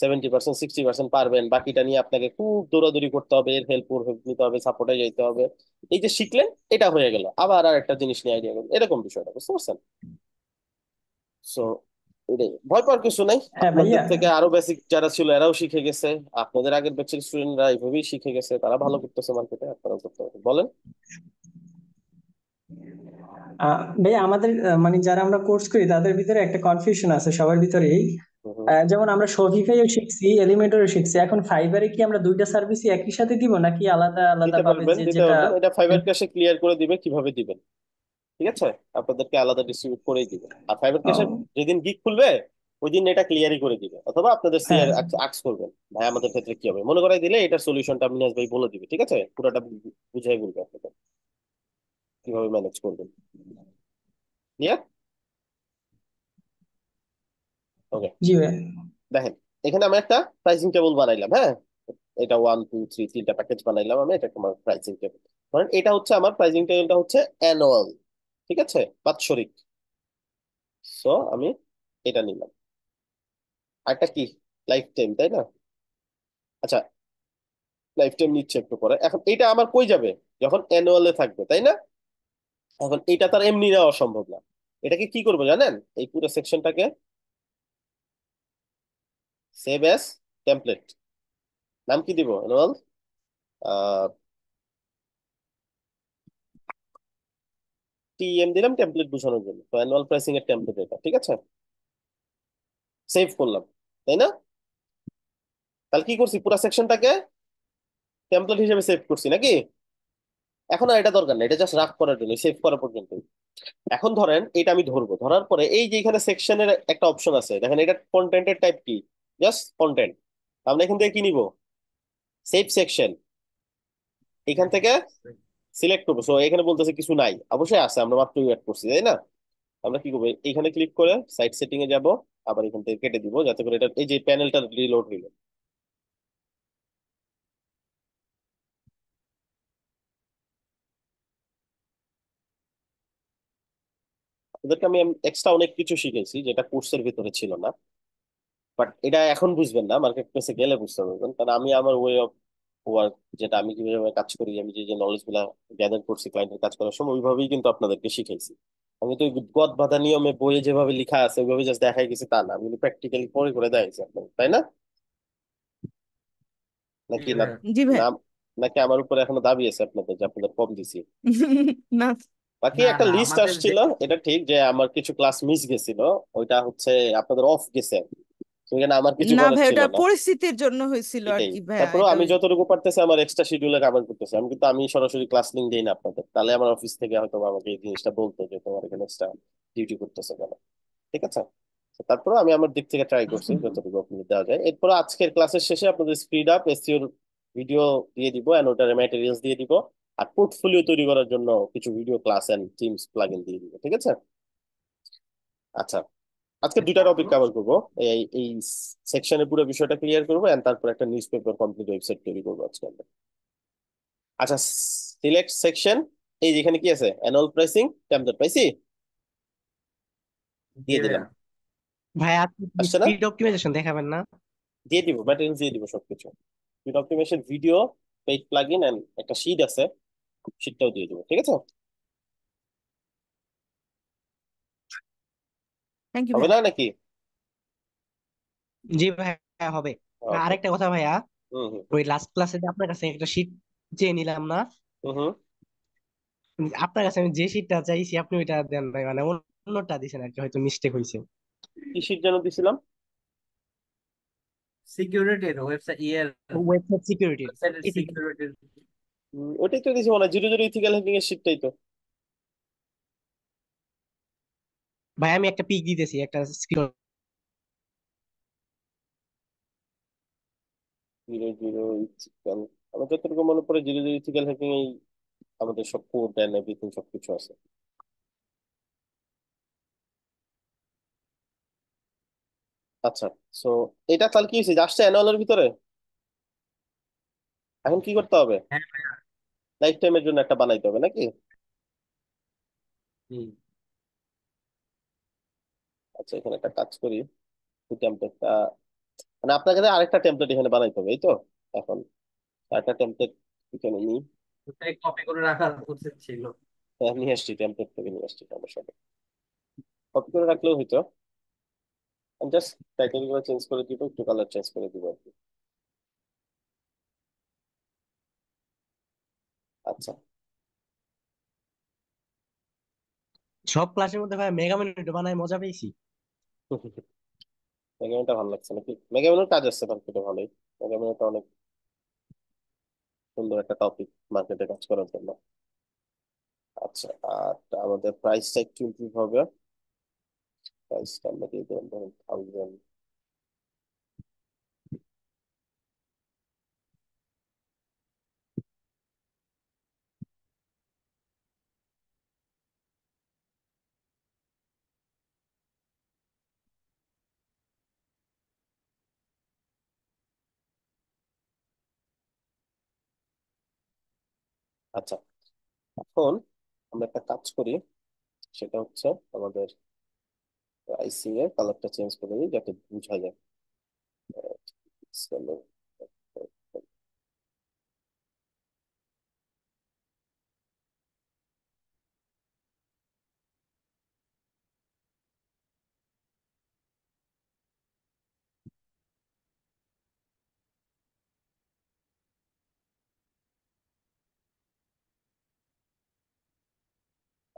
70% 60% পারবেন, বাকিটা নিয়ে আপনাকে খুব দৌড়াদৌড়ি করতে হবে, এর হেল্প নিতে হবে, সাপোর্টে যেতে হবে। এই যে শিখলেন, এটা হয়ে গেল, আবার আর একটা জিনিস নিয়ে আইডিয়া করবেন, এরকম বিষয়টা বুঝতে পারছেন? সো এটাই, ভয় পাওয়ার কিছু নাই। হ্যাঁ আপনাদের ভাইয়া। থেকে আরো বেসিক যারা ছিল এরাও শিখে গেছে, আপনাদের আগের ব্যাচের স্টুডেন্টরা এইভাবেই শিখে গেছে, তারা ভালো করতেছে মার্কেটে, আপনারাও করতে পারেন। বলেন। ভাইয়া আমাদের মানে যারা আমরা কোর্স করি তাদের ভিতরে একটা কনফিউশন আছে সবার ভিতরেই। হুম হুম। যেমন আমরা শপিফাইও শিখছি, এলিমেন্টরও শিখছি, এখন ফাইবারে কি আমরা দুইটা সার্ভিসই একই সাথে দিব নাকি আলাদা আলাদা দিতে ভাবে পারবেন, যে দিতে যেটা? পারবেন, এটা ফাইবার ক্যাশে ক্লিয়ার করে দিবে কিভাবে দিবেন। ঠিক আছে, আপনাদেরকে আলাদা ডিস্ট্রিবিউট করেই দিবে। আর ফাইবার ক্যাশে ও, যেদিন গিগ খুলবে ওই দিন এটা ক্লিয়ারই করে দিবে, অথবা আপনাদের হ্যাঁ। সিআর আক্স করবেন, ভাই আমাদের ক্ষেত্রে কি হবে, মনে করাই দিলে এটার সলিউশনটা মিনাজ ভাই বলে দিবে। ঠিক আছে, পুরোটা বুঝাই বলবে আপনাদের কিভাবে ম্যানেজ করবেন। ক্লিয়ার? ওকে। জি ভাইয়া। দেখেন, এখানে আমি একটা প্রাইসিং টেবিল বানাইলাম। হ্যাঁ, এটা 1 2 3 তিনটা প্যাকেজ বানাইলাম আমি, এটা আমার প্রাইসিং টেবিল। কারণ এটা হচ্ছে আমার প্রাইসিং টেবিলটা হচ্ছে অ্যানুয়াল, ঠিক আছে, বাৎসরিক। সো আমি এটা নিলাম। আরেকটা কি, লাইফ টাইম, তাই না? আচ্ছা, লাইফ টাইম নিচ্ছে একটু পরে। এখন এটা আমার কই যাবে? যখন অ্যানুয়ালে থাকবে, তাই না? এখন এটা তার এমনি নেওয়া সম্ভব না। এটাকে কি করবো জানেন? এই পুরো সেকশনটাকে সেভ অ্যাজ টেমপ্লেট, নাম কি দিব? অ্যানুয়াল টিএম দিলাম, টেমপ্লেট বোঝানোর জন্য। তো অ্যানুয়াল প্রাইসিং এর টেমপ্লেট এটা। ঠিক আছে, সেভ করলাম, তাই না? তাহলে কি করছি, পুরো সেকশনটাকে টেমপ্লেট হিসেবে সেভ করছি নাকি? এখন আর এটা দরকার নেই, এটা জাস্ট রাফ করার জন্য, সেভ করা পর্যন্ত। এখন ধরেন এটা আমি ধরবো, ধরার পরে এই যে এখানে সেকশনের একটা অপশন আছে, দেখেন এটা কন্টেন্টের টাইপ কি, জাস্ট কন্টেন্ট। আমরা এখান থেকে কি নিব? Save section. এখান থেকে সিলেক্ট করবো। সো এখানে বলতেছে কিছু নাই, অবশ্যই আছে, আমরা মাত্র অ্যাড করছি তাই না। আমরা কি করবো, এখানে ক্লিক করে সাইট সেটিং এ যাব, আবার এখান থেকে কেটে দিব যাতে করে এটা এই যে প্যানেলটা রিলোড হইলো। আপনাদেরকে আমি এক্সট্রা অনেক কিছু শিখেছি যেটা কোর্সের ভিতরে ছিল না, বাট এটা এখন বুঝবেন না, মার্কেট প্লেসে গেলে বুঝতে পারবেন। কারণ আমি আমার ওয়ে অফ ওয়ার্ক, যেটা আমি কিভাবে কাজ করি, আমি যে যে নলেজ গুলা গ্যাদার করছি ক্লায়েন্টের কাজ করার সময়, ওইভাবেই কিন্তু আপনাদেরকে শিখাইছি। আমি তো গদ বাঁধা নিয়মে বইয়ে যেভাবে লেখা আছে ওইভাবে জাস্ট দেখাই গেছি তা না, আমি প্র্যাকটিক্যালি করে করে দেখাইছি আপনাদের, তাই না? জি নাকি না? ভাইয়া। জি ভাইয়া। না, নাকি আমার উপরে এখনো দাবি আছে আপনাদের যে আপনাদের কম দিছি? না বাকি না একটা না, লিস্ট আমাদের যে আসছিল, এটা ঠিক যে আমার কিছু ক্লাস মিস গেছিল, ওইটা হচ্ছে আপনাদের অফ গেছে, সেখানে আমার কিছু না করার ভাই, ছিল ওটা না। পরিস্থিতির জন্য হয়েছিল আর এটাই। কি ভাইয়া, তারপরেও এটা আমি ওই যতটুকু পারতেছি আমার এক্সট্রা শিডিউলে কাভার করতেছি, আমি কিন্তু আমি সরাসরি ক্লাস লিঙ্ক দিই না আপনাদের, তাহলে আমার অফিস থেকে হয়তো আমাকে এই জিনিসটা বলতো যে তোমার এখানে এক্সট্রা ডিউটি করতেছে কেন। ঠিক আছে। তো তারপরেও আমি আমার দিক থেকে ট্রাই করছি যতটুকু আপনাদের দেওয়া যায়। এরপর আজকের ক্লাসের শেষে আপনাদের স্পিড আপ এসইওর ভিডিও দিয়ে দিব, এন্ড ওটার ম্যাটেরিয়ালস দিয়ে দিব, আর পোর্টফোলিও তৈরি করার জন্য কিছু video class and themes plugin দিয়ে দিব, ঠিক আছে? আচ্ছা, আজকে দুইটা টপিক কভার করবো। এই এই সেকশনের পুরো বিষয়টা ক্লিয়ার করবো, এন্ড তারপর একটা নিউজ পেপার কমপ্লিট ওয়েবসাইট তৈরি করবো আজকে আমরা। আচ্ছা, সিলেক্ট সেকশন। এই যেখানে কি আছে, অ্যানুয়াল প্রাইসিং টেমপ্লেট পাইছি, জি দিয়ে দিলাম। ভাইয়া। ভাই আপনি আসছে না? স্পিড অপটিমাইজেশন দেখাবেন না? দিয়ে দিব, ম্যাটেরিয়ালস দিয়ে দিব সবকিছু। Documentation, video, page plugin and একটা শীট আছে, শীটটাও দিয়ে দিব, ঠিক আছে? থ্যাংক ইউ হবে ভাইয়া। না নাকি? জি ভাইয়া হবে। ওকে। আরেকটা কথা ভাইয়া, হুম হুম ওই লাস্ট ক্লাসে যে আপনার কাছে একটা শীট চেয়ে নিলাম না, হুম হুম। আপনার কাছে আমি যে শীটটা চাইছি আপনি ওইটা দেন নাই, মানে অন্যটা দিছেন আর কি, হয়তো মিস্টেক হয়েছে। কি শীট যেন দিছিলাম? সিকিউরিটির ওয়েবসাইট ওয়েবসাইট সিকিউরিটির ওয়েবসাইটের এথিক্স। সিকিউরিটির। ওইটাই তো দিছি মনে হয়, জিরো জিরো ইথিক্যাল হ্যাকিং এর শীটটাই তো। ভাই আমি একটা পিক দিতেছি, একটা স্ক্রিন। জিরো জিরো ইথিক্যাল, আমার যতটুকু মনে পড়ে জিরো জিরো ইথিক্যাল হ্যাকিং এই আমাদের সব কোড এন্ড এভরিথিং সবকিছু আছে। আচ্ছা, সো এটা তাহলে কি হয়েছে যে আসছে অ্যানুয়ালের ভিতরে, এখন কি করতে হবে? হ্যাঁ ভাইয়া। লাইফ টাইমের জন্য একটা বানাইতে হবে নাকি? জি। আচ্ছা, এখানে একটা কাজ করি, এই টেমপ্লেটটা, মানে আপনার কাছে আরেকটা টেমপ্লেট এখানে বানাইতে হবে, এই তো। এখন আরেকটা টেমপ্লেট এখানে নিই। ওটাই কপি করে রাখার উচিত ছিল। হ্যাঁ, নিয়ে আসছি, টেমপ্লেট থেকে নিয়ে আসছি, সমস্যা নেই। কপি করে রাখলেও হইতো। আমি জাস্ট টাইটেল গুলো চেঞ্জ করে দিব, একটু কালার চেঞ্জ করে দিব আর কি। আচ্ছা। সব ক্লাসের মধ্যে ভাই মেগা মিনিট বানায় মজা পেয়েছি। মেগামিনটা ভালো লাগছে নাকি? মেগামিনের কাজ আসছে তার থেকে ভালোই। মেগামিনটা অনেক সুন্দর একটা টপিক মার্কেটে কাজ করার জন্য। আচ্ছা, আর আমাদের প্রাইসটা একটু ইমপ্রুভ হবে। প্রাইসটা আমরা দিয়ে দেবেন ধরুন 1000। আচ্ছা, এখন আমরা একটা কাজ করি, সেটা হচ্ছে আমাদের প্রাইসিং এর কালারটা চেঞ্জ করে দিই যাতে বোঝা যায়।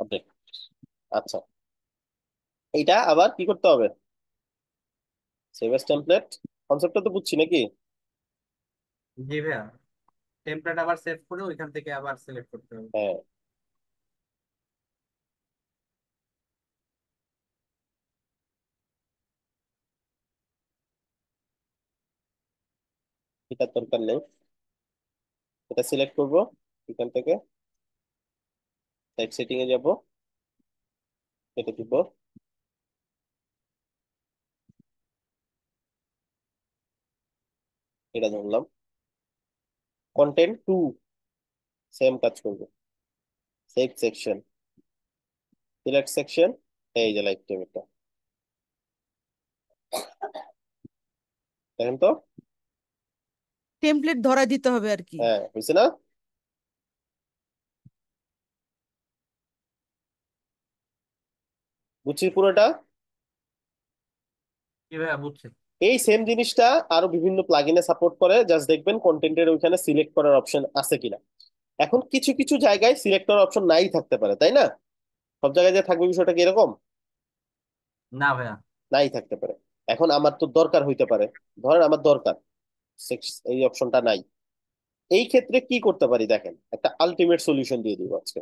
আপডেট। আচ্ছা, এইটা আবার কি করতে হবে? সেভ এস টেমপ্লেট, কনসেপ্টটা তো বুঝছি নাকি? জি ভাইয়া। টেমপ্লেট আবার সেভ করে ওইখান থেকে আবার সিলেক্ট করতে হবে। হ্যাঁ, এটার দরকার নেই, এটা সিলেক্ট করব এখান থেকে, টাইপ সেটিং এ যাব, এটা দিব, এটা ধরলাম। কন্টেন্ট টু, সেম কাজ করবো, সেভ সেকশন, সিলেক্ট সেকশন, এই যে লাইক টেবিলটা, দেখেন তো। টেমপ্লেট ধরা দিতে হবে আর কি। হ্যাঁ, হয়েছে না? বুঝছি পুরোটা। জি ভাইয়া বুঝছি। এই সেম জিনিসটা আরো বিভিন্ন প্লাগইনে সাপোর্ট করে, জাস্ট দেখবেন কন্টেন্টের ওইখানে সিলেক্ট করার অপশন আছে কিনা। এখন কিছু কিছু জায়গায় সিলেক্ট করার অপশন নাই থাকতে পারে, তাই না? সব জায়গায় যে থাকবে বিষয়টা কি এরকম? না ভাইয়া। নাই থাকতে পারে। এখন আমার তো দরকার হইতে পারে, ধরেন আমার দরকার, এই অপশনটা নাই। এই ক্ষেত্রে কি করতে পারি দেখেন, একটা আলটিমেট সলিউশন দিয়ে দিব আজকে।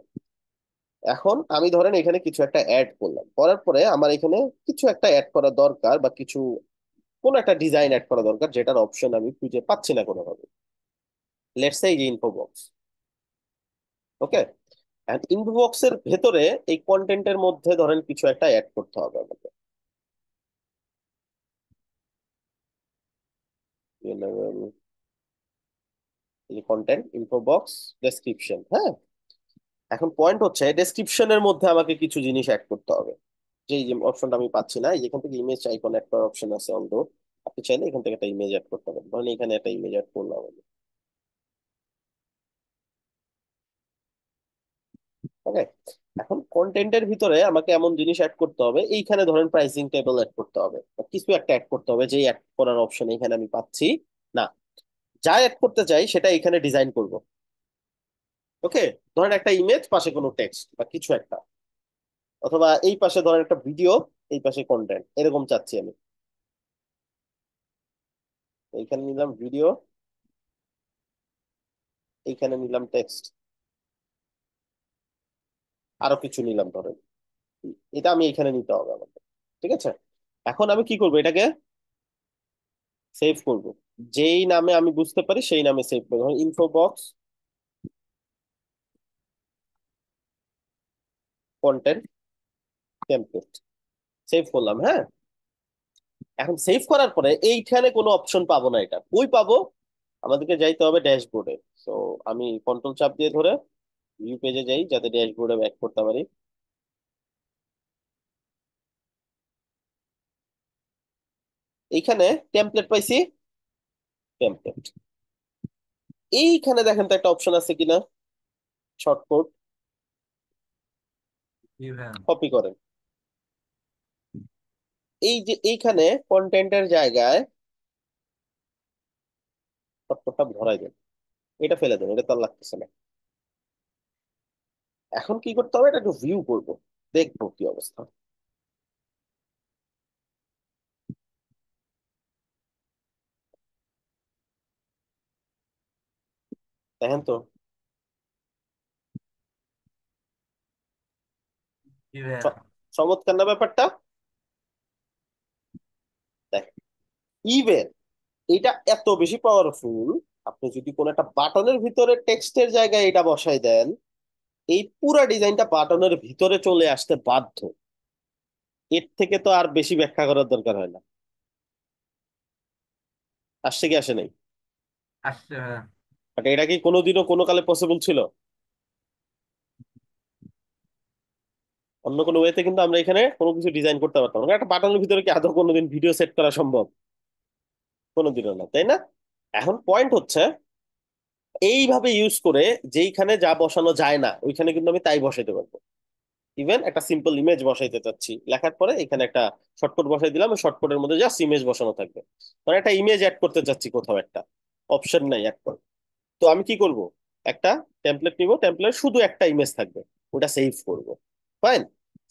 এখন আমি ধরেন এখানে কিছু একটা অ্যাড করলাম, করার পরে আমার এখানে কিছু একটা অ্যাড করা দরকার, বা কিছু কোন একটা ডিজাইন অ্যাড করা দরকার, যেটার অপশন আমি খুঁজে পাচ্ছি না কোনোভাবে। লেটস সে এই যে info box. Okay, and info বক্সের ভেতরে এই কন্টেন্টের মধ্যে ধরেন কিছু একটা অ্যাড করতে হবে আমাকে। Content, info box, description. হ্যাঁ, এখন পয়েন্ট হচ্ছে ডেসক্রিপশনের মধ্যে আমাকে কিছু জিনিস অ্যাড করতে হবে। যে অপশনটা আমি পাচ্ছি না, এখান থেকে ইমেজ আইকন অ্যাড করার অপশন আছে অন। আপনি চাইলে এখান থেকে একটা ইমেজ অ্যাড করতে পারেন, ধরেন এখানে একটা ইমেজ অ্যাড করলাম আমি। ওকে, এখন কন্টেন্টের ভিতরে আমাকে এমন জিনিস অ্যাড করতে হবে, এইখানে ধরেন প্রাইসিং টেবল অ্যাড করতে হবে, বা কিছু একটা অ্যাড করতে হবে, যে অ্যাড করার অপশন এখানে আমি পাচ্ছি না। যা অ্যাড করতে চাই সেটা এখানে ডিজাইন করব। ওকে, ধরেন একটা ইমেজ, পাশে কোনো টেক্সট বা কিছু একটা, অথবা এই পাশে ধরেন একটা ভিডিও, এই পাশে কন্টেন্ট, এরকম চাচ্ছি আমি। এইখানে নিলাম ভিডিও, এইখানে নিলাম টেক্সট, আরো কিছু নিলাম ধরেন। এটা আমি এখানে নিতে হবে আমাকে। ঠিক আছে, এখন আমি কি করবো, এটাকে সেভ করব। যেই নামে আমি বুঝতে পারি সেই নামে সেভ করবো, info box, content, template, save করলাম। হ্যাঁ, এখন সেভ করার পরে এইখানে কোনো অপশন পাবো না, এটা কই পাবো? আমাদেরকে যাইতে হবে ড্যাশবোর্ডে। তো আমি কন্ট্রোল চাপ দিয়ে ধরে ভিউ পেজে যাই, যাতে ড্যাশবোর্ডে ব্যাক করতে পারি। এইখানে টেমপ্লেট পাইছি, টেমপ্লেট। এইখানে দেখেন তো একটা অপশন আছে কিনা, শর্টকাট, জি ভাইয়া। কপি করেন। এই যে এইখানে কন্টেন্টের জায়গায় শর্টকাটটা ভরাই দেন, এটা ফেলে দেন, এটা তো আর লাগতেছে না। এখন কি করতে হবে, এটা একটু ভিউ করবো, দেখবো কি অবস্থা। দেখেন তো, জি ভাইয়া। চ- চমৎকার না ব্যাপারটা? দেখেন, ইভেন এটা এত বেশি পাওয়ারফুল, আপনি যদি কোনো একটা বাটনের ভিতরে টেক্সটের জায়গায় এটা বসাই দেন, এই পুরা ডিজাইনটা বাটনের ভিতরে চলে আসতে বাধ্য। এর থেকে তো আর বেশি ব্যাখ্যা করার দরকার হয় না। আসছে কি আসে নাই? আসছে ভাইয়া। বাট এটা কি কোনোদিনও কোনো কালে পসিবল ছিল? অন্য কোনো ওয়েতে কিন্তু আমরা এখানে কোনো কিছু ডিজাইন করতে পারতাম না। একটা বাটনের ভিতরে কি আদৌ কোনোদিন ভিডিও সেট করা সম্ভব? কোনোদিনও না, তাই না? এখন পয়েন্ট হচ্ছে, এইভাবে ইউজ করে যেইখানে যা বসানো যায় না ওইখানে কিন্তু আমি তাই বসাইতে পারবো। ইভেন একটা সিম্পল ইমেজ বসাইতে চাচ্ছি, লেখার পরে এখানে একটা শর্টকাট বসাই দিলাম, শর্টকাটের মধ্যে জাস্ট ইমেজ বসানো থাকবে। মানে একটা ইমেজ অ্যাড করতে চাচ্ছি কোথাও, একটা অপশন নাই অ্যাড কর। তো আমি কি করব, একটা টেমপ্লেট নিব, টেমপ্লেট শুধু একটা ইমেজ থাকবে, ওটা সেভ করব। ফাইন,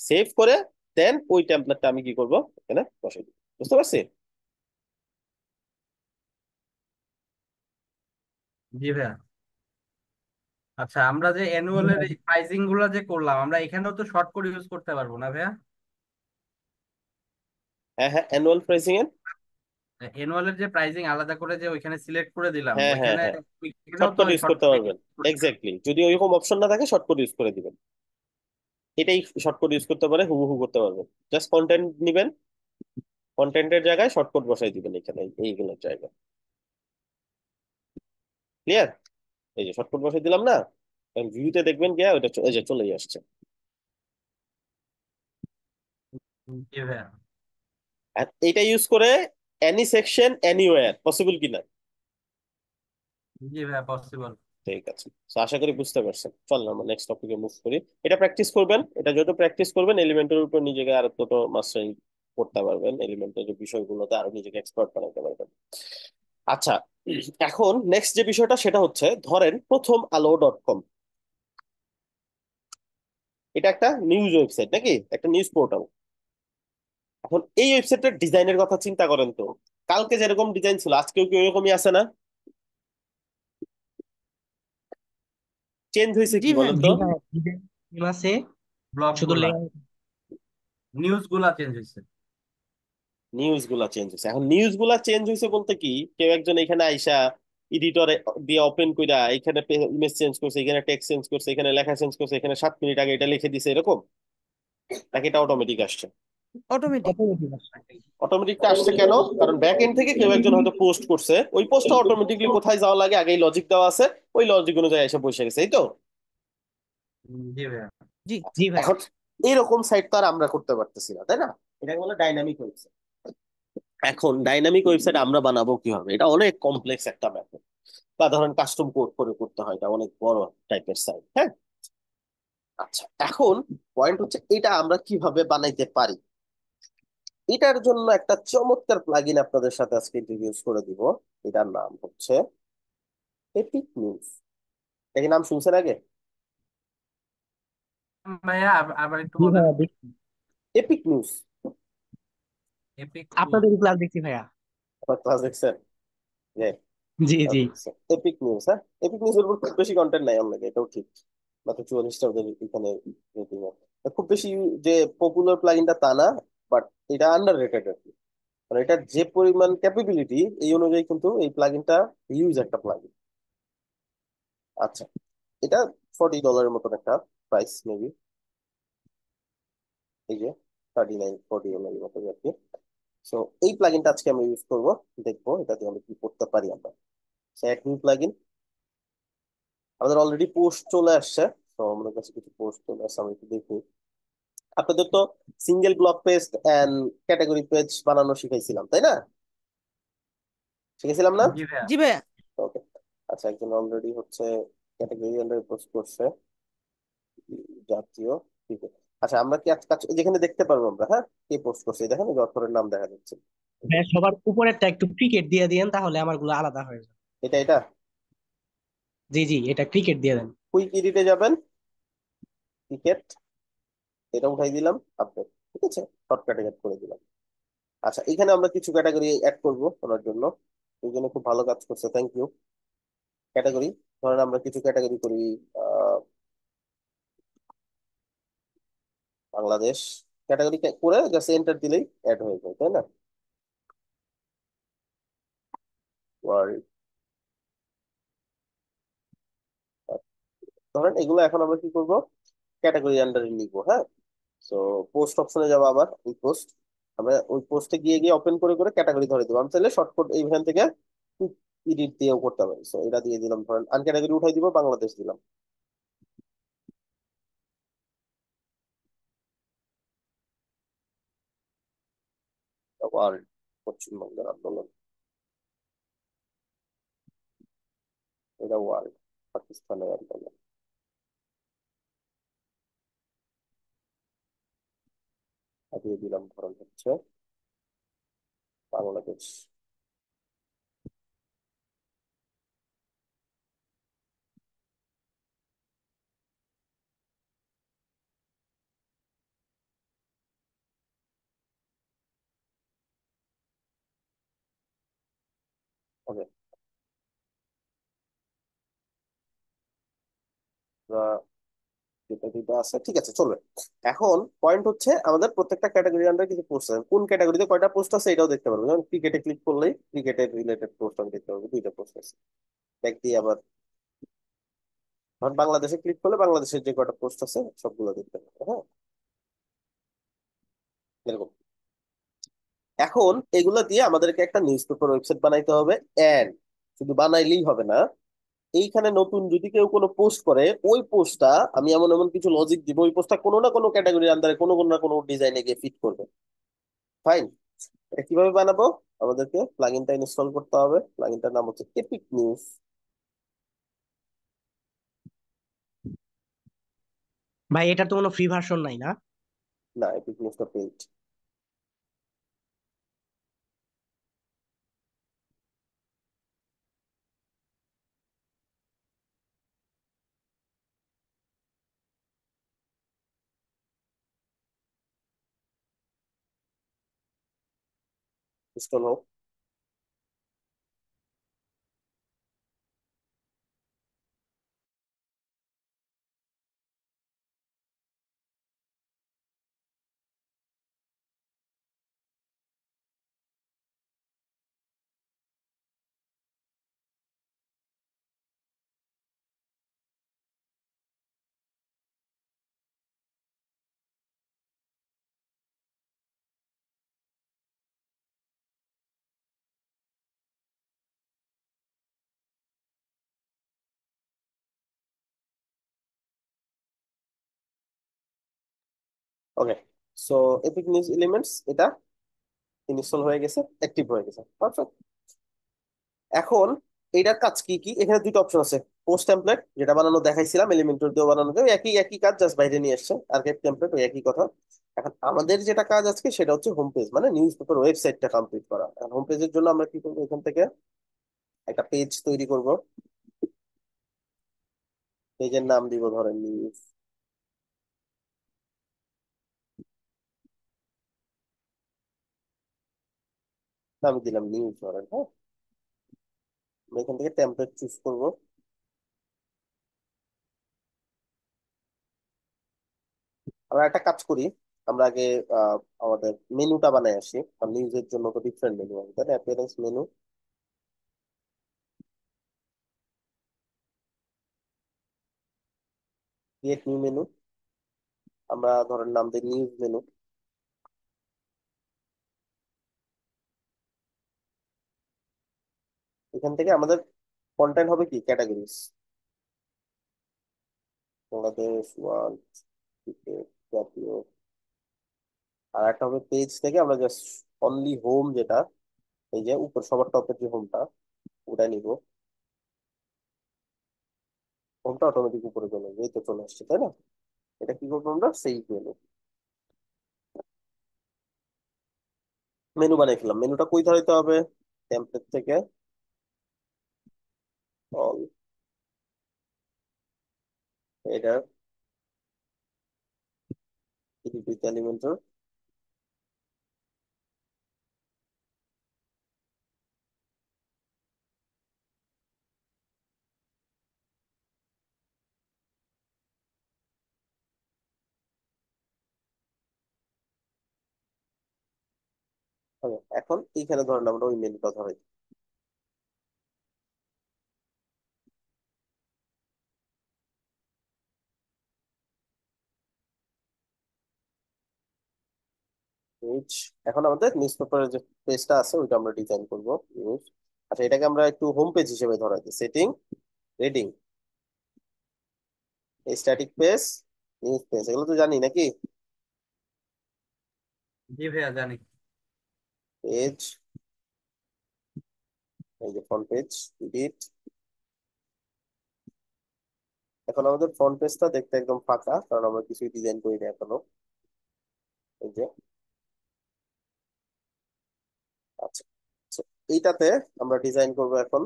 সেভ করে দেন ওই টেমপ্লেটটা আমি কি করব, এখানে বসাই দিব। বুঝতে পারছি? জি ভাইয়া। আচ্ছা, আমরা যে অ্যানুয়ালের এই প্রাইসিং গুলো যে করলাম, আমরা এখানেও তো শর্ট কোড ইউজ করতে পারবো না ভাইয়া? হ্যাঁ হ্যাঁ, অ্যানুয়াল প্রাইসিং এর। অ্যানুয়ালের যে প্রাইসিং আলাদা করে যে ওইখানে সিলেক্ট করে দিলাম, হ্যাঁ হ্যাঁ ওইখানে হ্যাঁ, ওইখানেও তো শর্টকাট ইউজ শর্ট করতে কোড পারবেন। ইউজ করতে পারবো। এক্স্যাক্টলি, যদি ওইরকম অপশন না থাকে শর্টকাট ইউজ করে দিবেন। এটাই শর্টকাট ইউজ করতে পারে, হুবহু করতে পারবেন। জাস্ট কন্টেন্ট নিবেন, কন্টেন্টের জায়গায় শর্টকাট বসাই দিবেন এখানে এইগুলোর জায়গায়। ক্লিয়ার? এই যে শর্টকাট বসাই দিলাম না, ভিউতে দেখবেন গিয়া ওইটা এই যে চলেই আসছে। জি ভাইয়া। আর এইটা ইউজ করে এনি সেকশন এনিওয়্যার পসিবল কিনা? জি ভাইয়া পসিবল। ঠিক আছে, তো আশা করি বুঝতে পারছেন। চল আমরা নেক্সট টপিকে মুভ করি। এটা প্র্যাকটিস করবেন, এটা যত প্র্যাকটিস করবেন এলিমেন্টের উপর নিজেকে আরো তত মাস্টারিং করতে পারবেন, এলিমেন্টের যে বিষয়গুলোতে আরো নিজেকে এক্সপার্ট বানাতে পারবেন। আচ্ছা, এখন নেক্সট যে বিষয়টা সেটা হচ্ছে, ধরেন প্রথম আলো ডট কম, এটা একটা নিউজ ওয়েবসাইট নাকি, একটা নিউজ পোর্টাল। এখন এই ওয়েবসাইটের ডিজাইনের কথা চিন্তা করেন তো, কালকে যেরকম ডিজাইন ছিল আজকেও কি ওইরকমই আছে না? চেঞ্জ হয়েছে জি কি ভাইয়া। বলেন তো? জি ভাই, ডিজাইন আছে, ব্লগ শুধু গুলা, লেয়ার। নিউজ গুলা চেঞ্জ হয়েছে। নিউজ গুলা চেঞ্জ হয়েছে। এখন নিউজ গুলা চেঞ্জ হয়েছে বলতে কি, কেউ একজন এখানে আইসা এডিটর দিয়ে ওপেন কইরা এখানে ইমেজ চেঞ্জ করছে, এখানে টেক্সট চেঞ্জ করছে, এখানে লেখা চেঞ্জ করছে, এখানে 7 মিনিট আগে এটা লিখে দিছে এরকম, নাকি এটা অটোমেটিক আসছে? অটোমেটিক। অটোমেটিক আছে। অটোমেটিকটা আসছে কেন? কারণ ব্যাক এন্ড থেকে কেউ একজন হয়তো পোস্ট করছে, ওই পোস্টটা অটোমেটিকলি কোথায় যাওয়া লাগে আগেই লজিক দেওয়া আছে, ওই লজিক অনুযায়ী এসে বসে গেছে, এই তো। জি ভাইয়া। জি। আচ্ছা, জি ভাই। এখন এরকম সাইট তো আর আমরা করতে পারতেছি না, তাই না? এটাকে বলে ডাইনামিক ওয়েবসাইট। এখন ডাইনামিক ওয়েবসাইট আমরা বানাবো কিভাবে? এটা অনেক কমপ্লেক্স একটা ব্যাপার, বা ধরেন কাস্টম কোড করে করতে হয়, এটা অনেক বড় টাইপের সাইট, হ্যাঁ। আচ্ছা, এখন পয়েন্ট হচ্ছে এটা আমরা কিভাবে বানাইতে পারি। এটার জন্য একটা চমৎকার প্লাগইন আপনাদের সাথে আজকে ইন্ট্রোডিউস করে দিব। এটার নাম হচ্ছে এপিক নিউজ। এটা কি নাম শুনছেন আগে? ভাইয়া আবার একটু জি বলেন। ভাইয়া দেখছি, এপিক নিউজ, এপিক টুল। আপনাদের ক্লাস দেখছি ভাইয়া। আপনার ক্লাস দেখছেন? জি জি। এপিক নিউজ, হ্যাঁ। এপিক নিউজ এর উপর খুব বেশি কন্টেন্ট নাই অনলাইনে, এটাও ঠিক। মাত্র 44টা ওদের এখানে রেটিং আছে। খুব বেশি যে পপুলার প্লাগইনটা তা না, বাট এটা আন্ডার রেটেড আর কি। মানে এটা যে পরিমাণ ক্যাপাবিলিটি, এই অনুযায়ী কিন্তু এই প্লাগইনটা হিউজ একটা প্লাগইন। আচ্ছা, এটা $40 মতন একটা প্রাইস মেবি, এই যে 39-40 এর মতো আর কি। সো এই প্লাগইনটা আজকে আমরা ইউজ করব, দেখবো এটা দিয়ে আমরা কি করতে পারি আমরা। এক নিউ প্লাগইন, আমাদের অলরেডি পোস্ট চলে আসছে। তো আমাদের কাছে কিছু পোস্ট চলে আসছে, আমি একটু দেখি। আপনাদের তো single block page and category page বানানো শিখাইছিলাম, তাই না? শিখেছিলাম না? জি ভাইয়া। জি ভাইয়া। ওকে। আচ্ছা, একজন অলরেডি হচ্ছে ক্যাটাগরি আন্ডারে পোস্ট করছে, জাতীয়। ঠিক আছে। আচ্ছা, আমরা কি আজকে যেখানে দেখতে পারবো আমরা, হ্যাঁ, কে পোস্ট করছে, এই দেখেন এই যে অথরের নাম দেখা যাচ্ছে। ভাইয়া সবার উপরেরটা একটু ক্রিকেট দিয়ে দিয়েন, তাহলে আমার গুলো আলাদা হয়ে যাবে। এটা জি জি, এটা ক্রিকেট দিয়ে দেন। কুইক এডিটে যাবেন, ক্রিকেট, এটা উঠাই দিলাম আপডেট, ঠিক আছে, শর্টকাটে অ্যাড করে দিলাম। আচ্ছা, এখানে আমরা কিছু ক্যাটাগরি অ্যাড করব ওনার জন্য, এই জন্য খুব ভালো কাজ করছে, থ্যাংক ইউ। ক্যাটাগরি, ধরেন আমরা কিছু ক্যাটাগরি করি, আহ, বাংলাদেশ। ক্যাটাগরি করে জাস্ট এন্টার দিলেই অ্যাড হয়ে যায়, তাই না? ওয়ার্ল্ড, ধরেন এগুলো এখন আমরা কি করব, ক্যাটাগরি আন্ডারে নিব, হ্যাঁ। সো পোস্ট অপশনে যাবো, আবার ওই পোস্ট, আমরা ওই পোস্টে গিয়ে গিয়ে ওপেন করে করে ক্যাটাগরি ধরে দেবো। আমি চাইলে শর্টকাট এইখান থেকে এডিট দিয়েও করতে পারি। সো এটা দিয়ে দিলাম, ধরেন আনক্যাটাগরি উঠাই দিব, বাংলাদেশ দিলাম। ওয়ার্ল্ড, পশ্চিমবঙ্গের আন্দোলন, এটা ওয়ার্ল্ড, পাকিস্তানের আন্দোলন, দিয়ে দিলাম ধরেন হচ্ছে বাংলাদেশ। ওকে, যেটা যেটা আছে ঠিক আছে, চলবে। এখন পয়েন্ট হচ্ছে, আমাদের প্রত্যেকটা ক্যাটাগরি আন্ডার কিছু পোস্ট আছে, কোন ক্যাটাগরিতে কয়টা পোস্ট আছে এটাও দেখতে পারবো। যেমন ক্রিকেটে ক্লিক করলেই ক্রিকেটের রিলেটেড পোস্ট আমি দেখতে পারবো, 2টা পোস্ট আছে। দেখ দিয়ে আবার ধর বাংলাদেশে ক্লিক করলে বাংলাদেশের যে কটা পোস্ট আছে সবগুলো দেখতে পাবে। হ্যাঁ, এরকম। এখন এগুলো দিয়ে আমাদেরকে একটা নিউজ পেপার ওয়েবসাইট বানাইতে হবে। এন্ড শুধু বানাইলেই হবে না, এইখানে নতুন যদি কেউ কোনো পোস্ট করে, ওই পোস্টটা আমি এমন এমন কিছু লজিক দিব, ওই পোস্টটা কোনো না কোনো ক্যাটাগরির আন্ডারে কোনো কোনো না কোনো ডিজাইনে গিয়ে ফিট করবে। ফাইন। এটা কিভাবে বানাবো? আমাদেরকে প্লাগইনটা ইনস্টল করতে হবে। প্লাগইনটার নাম হচ্ছে এপিক নিউজ। ভাই এটার তো কোনো ফ্রি ভার্সন নাই না? না, এপিক নিউজটা পেইড। ইনস্টল হোক। ওকে, সো এপিক নিউজ এলিমেন্টস এটা ইনস্টল হয়ে গেছে, অ্যাক্টিভ হয়ে গেছে। পারফেক্ট। এখন এটার কাজ কি কি? এখানে দুটো অপশন আছে। পোস্ট টেমপ্লেট, যেটা বানানো দেখাইছিলাম, এলিমেন্টর দিয়ে বানানো যায়, একই একই কাজ, জাস্ট বাইরে নিয়ে আসছে। আর্কাইভ টেমপ্লেট ওই একই কথা। এখন আমাদের যেটা কাজ আজকে সেটা হচ্ছে হোম পেজ, মানে নিউজ পেপার ওয়েবসাইটটা কমপ্লিট করা। হোম পেজের জন্য আমরা কি করবো? এখান থেকে একটা পেজ তৈরি করব। পেজের নাম দিব ধরেন নিউজ। আমি দিলাম নিউজ ধরেন। হ্যাঁ, আমরা এখান থেকে টেমপ্লেট চুজ করব। আমরা একটা কাজ করি, আমরা আগে আমাদের মেনুটা বানাই আসি। নিউজের জন্য তো ডিফারেন্ট মেনু আছে, তাই না? Appearance menu, create new menu. আমরা ধরেন নাম দিই নিউজ মেনু। এখান থেকে আমাদের কন্টেন্ট হবে কি? ক্যাটাগরিজ, বাংলাদেশ, ওয়ার্ল্ড, ক্রিকেট, জাতীয়। আর একটা হবে পেজ থেকে আমরা জাস্ট অনলি হোম, যেটা এই যে উপর সবার টপের যে হোমটা, ওটা নিব। হোমটা অটোমেটিক উপরে চলে যাবে, এই তো চলে আসছে, তাই না? এটা কি করবো? আমরা সেই মেনু, মেনু বানিয়ে ফেললাম। মেনুটা কই ধরাইতে হবে? টেমপ্লেট থেকে অল, এটা এলিমেন্টর। এখন এইখানে ধরেন আমরা ওই মেনুটা ধরাই। পেজ। এখন আমাদের নিউজ পেপারের যে পেজটা আছে ওইটা আমরা ডিজাইন করবো। নিউজ। আচ্ছা, এটাকে আমরা একটু হোম পেজ হিসেবে ধরাই দিই। Setting, রেডিং, static page, news page, এগুলো তো জানি নাকি? জি ভাইয়া জানি। পেজ, এই যে ফ্রন্ট পেজ, এডিট। এখন আমাদের ফ্রন্ট পেজটা দেখতে একদম ফাঁকা, কারণ আমরা কিছুই ডিজাইন করি না এখনো। এই যে, আচ্ছা। So, এইটাতে আমরা ডিজাইন করব এখন।